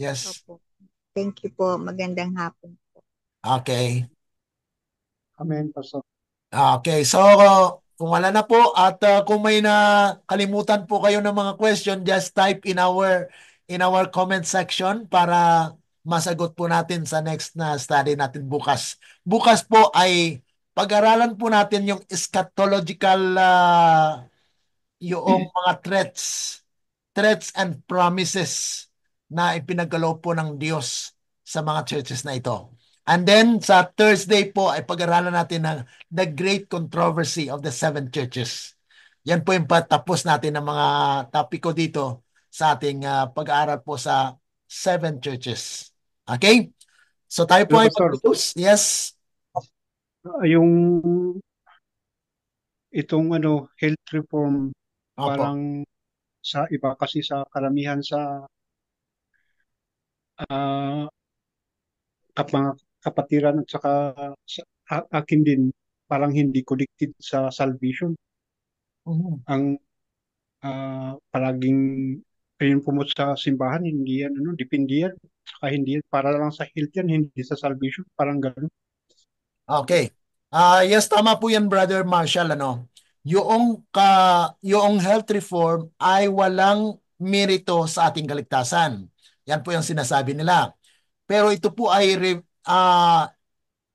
Yes. Opo. Thank you po. Magandang hapon. Okay. Amen, Pastor. Okay, so kung wala na po at kung may nakalimutan po kayo ng mga question, just type in our comment section para masagot po natin sa next na study natin bukas. Bukas po ay pag-aralan po natin yung eschatological yung mga threats and promises na ipinagkaloob po ng Diyos sa mga churches na ito. And then sa Thursday po ay pag-aralan natin ng the great controversy of the seven churches. Yan po yung patapos natin ng mga topiko dito sa ating pag-aaral po sa seven churches. Okay? So tayo po Hello, ay Pastor. mag-close. Yes? Yung itong health reform, Opo. parang sa iba kasi sa karamihan sa ah, mga kapatiran at saka sa akin din, parang hindi connected sa salvation. Mhm. Ang palaging ayun pumot sa simbahan, hindi yan, depende yan. Saka hindi yan, para lang sa health yan, hindi sa salvation, parang gano'n. Okay. Yes, tama po yan, Brother Marshall, ano. Yung health reform ay walang merito sa ating kaligtasan. Yan po yung sinasabi nila. Pero ito po ay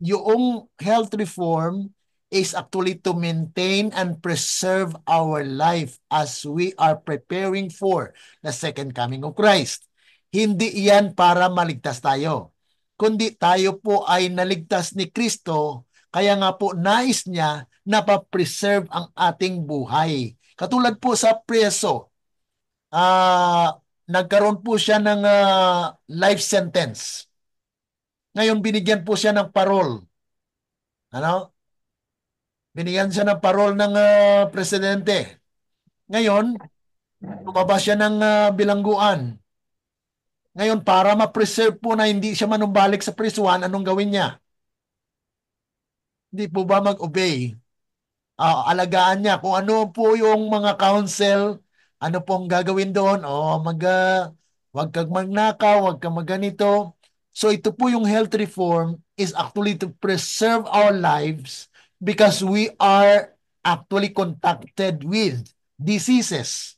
yung health reform is actually to maintain and preserve our life as we are preparing for the second coming of Christ. Hindi iyan para maligtas tayo, kundi tayo po ay naligtas ni Kristo, kaya nga po nais niya na pa-preserve ang ating buhay. Katulad po sa preso, nagkaroon po siya ng life sentence. Ngayon binigyan po siya ng parole. Ano? Binigyan siya ng parol ng presidente. Ngayon, lumabas siya ng bilangguan. Ngayon, para ma-preserve po na hindi siya manumbalik sa prisuhan, anong gawin niya? Hindi po ba mag-obey? Alagaan niya kung ano po yung mga counsel, ano pong gagawin doon. Wag kang magnakaw, wag kang magganito. So ito po yung health reform is actually to preserve our lives because we are actually contacted with diseases.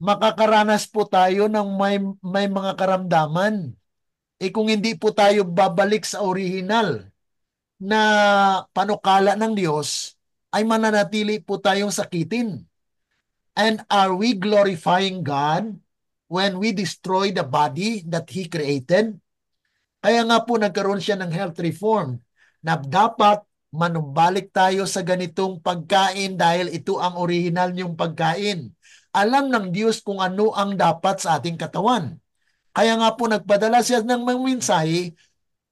Makakaranas po tayo ng may mga karamdaman. Kung hindi po tayo babalik sa original na panukala ng Diyos, ay mananatili po tayong sakitin. And are we glorifying God when we destroy the body that He created? Kaya nga po nagkaroon siya ng health reform na dapat manumbalik tayo sa ganitong pagkain dahil ito ang original niyong pagkain. Alam ng Diyos kung ano ang dapat sa ating katawan. Kaya nga po nagpadala siya ng mga mensahe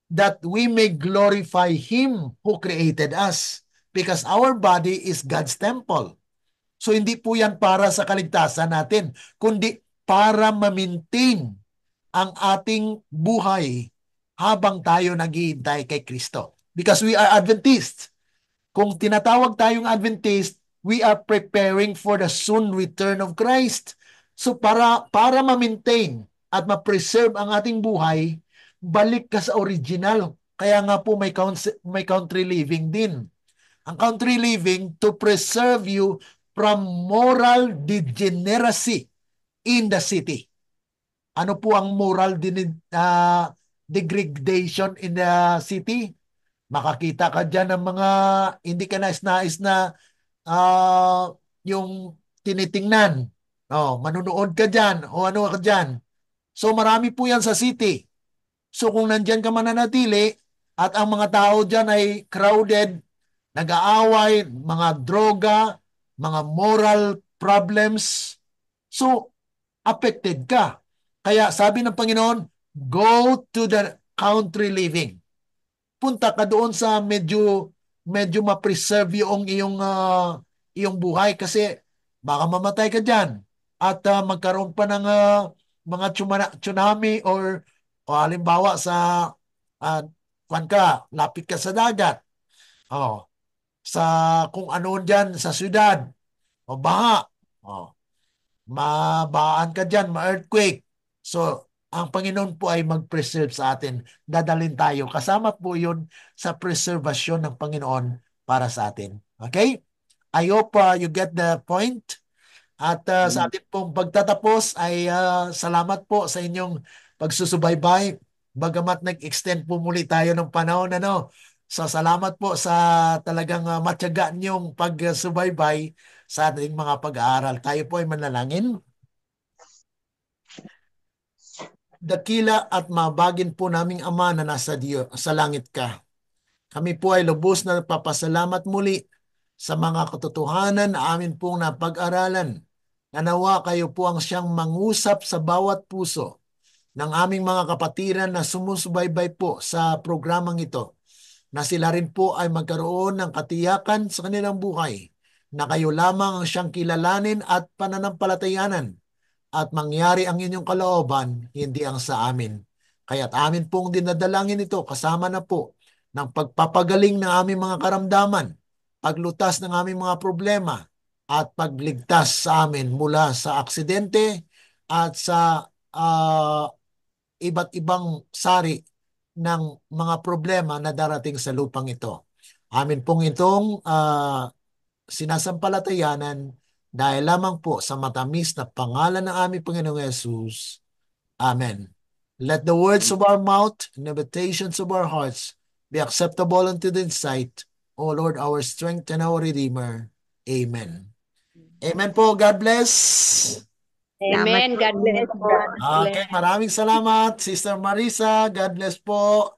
that we may glorify Him who created us because our body is God's temple. So hindi po yan para sa kaligtasan natin, kundi para ma-maintain ang ating buhay habang tayo naghihintay kay Kristo. Because we are Adventists. Kung tinatawag tayong Adventist, we are preparing for the soon return of Christ. So para ma-maintain at ma-preserve ang ating buhay, balik ka sa original. Kaya nga po may country living din. Ang country living to preserve you from moral degeneracy in the city. Ano po ang moral degradation in the city? Makakita ka dyan ng mga hindi ka nais-nais na yung tinitingnan. Manunood ka dyan o ano ka dyan. So marami po yan sa city. So kung nandyan ka mananatili at ang mga tao dyan ay crowded, nag-aaway, mga droga, mga moral problems, so affected ka. Kaya sabi ng Panginoon, go to the country living. Punta ka doon sa medyo ma-preserve yung iyong buhay kasi baka mamatay ka diyan at magkaroon pa ng mga tsunami o halimbawa sa uh, lapit ka sa dagat. Sa kung ano diyan sa syudad o baha. Mabaan ka diyan, ma-earthquake. So ang Panginoon po ay mag-preserve sa atin. Dadalhin tayo. Kasama po yun sa preservation ng Panginoon para sa atin. Okay? I hope you get the point. At sa ating pong pagtatapos ay salamat po sa inyong pagsusubaybay. Bagamat nag-extend po muli tayo ng panahon. So salamat po sa talagang matyaga niyong pagsubaybay sa ating mga pag-aaral. Tayo po ay manalangin. Dakila at mabagin po naming Ama na nasa Diyos, sa langit ka. Kami po ay lubos na papasalamat muli sa mga katotohanan na amin pong napag-aralan. Nanawa kayo po ang siyang mangusap sa bawat puso ng aming mga kapatiran na sumusubaybay po sa programang ito, na sila rin po ay magkaroon ng katiyakan sa kanilang buhay, na kayo lamang ang siyang kilalanin at pananampalatayanan, at mangyari ang inyong kalooban, hindi ang sa amin. Kaya't amin pong dinadalangin ito kasama na po ng pagpapagaling ng aming mga karamdaman, paglutas ng aming mga problema, at pagligtas sa amin mula sa aksidente at sa iba't ibang sari ng mga problema na darating sa lupang ito. Amin pong itong sinasampalatayanan dahil lamang po sa matamis na pangalan ng aming Panginoong Yesus. Amen. Let the words of our mouth and the meditations of our hearts be acceptable unto the sight, O Lord, our strength and our Redeemer. Amen. Amen po. God bless. Amen. God bless. Okay, maraming salamat, Sister Marisa. God bless po.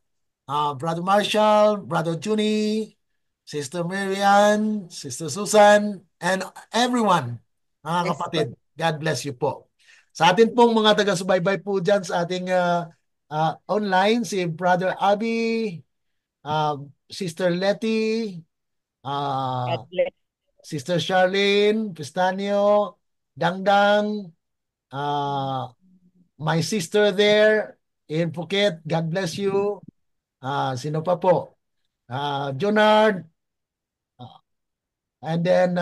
Brother Marshall, Brother Juni, Sister Marian, Sister Susan, and everyone, mga kapatid. God bless you po. Sa atin pong mga taga-subaybay po dyan sa ating online, si Brother Abby, Sister Letty, God bless. Sister Charlene, Pistanio, Dangdang, my sister there in Phuket, God bless you. Sino pa po? Junard, and then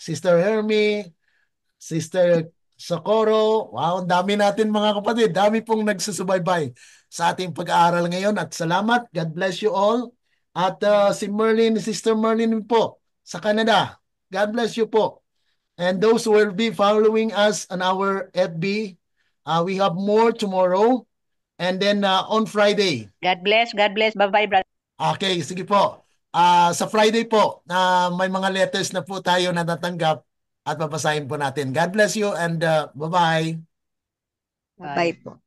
Sister Hermie, Sister Socorro. Wow, ang dami natin mga kapatid. Dami pong nagsusubaybay sa ating pag-aaral ngayon. At salamat. God bless you all. At si Merlin, Sister Merlin po sa Canada. God bless you po. And those who will be following us on our FB, we have more tomorrow. And then on Friday. God bless. God bless. Bye-bye, brother. Okay, sige po. Sa Friday po, may mga letters na po tayo na natanggap at babasahin po natin. God bless you and bye-bye. Bye po.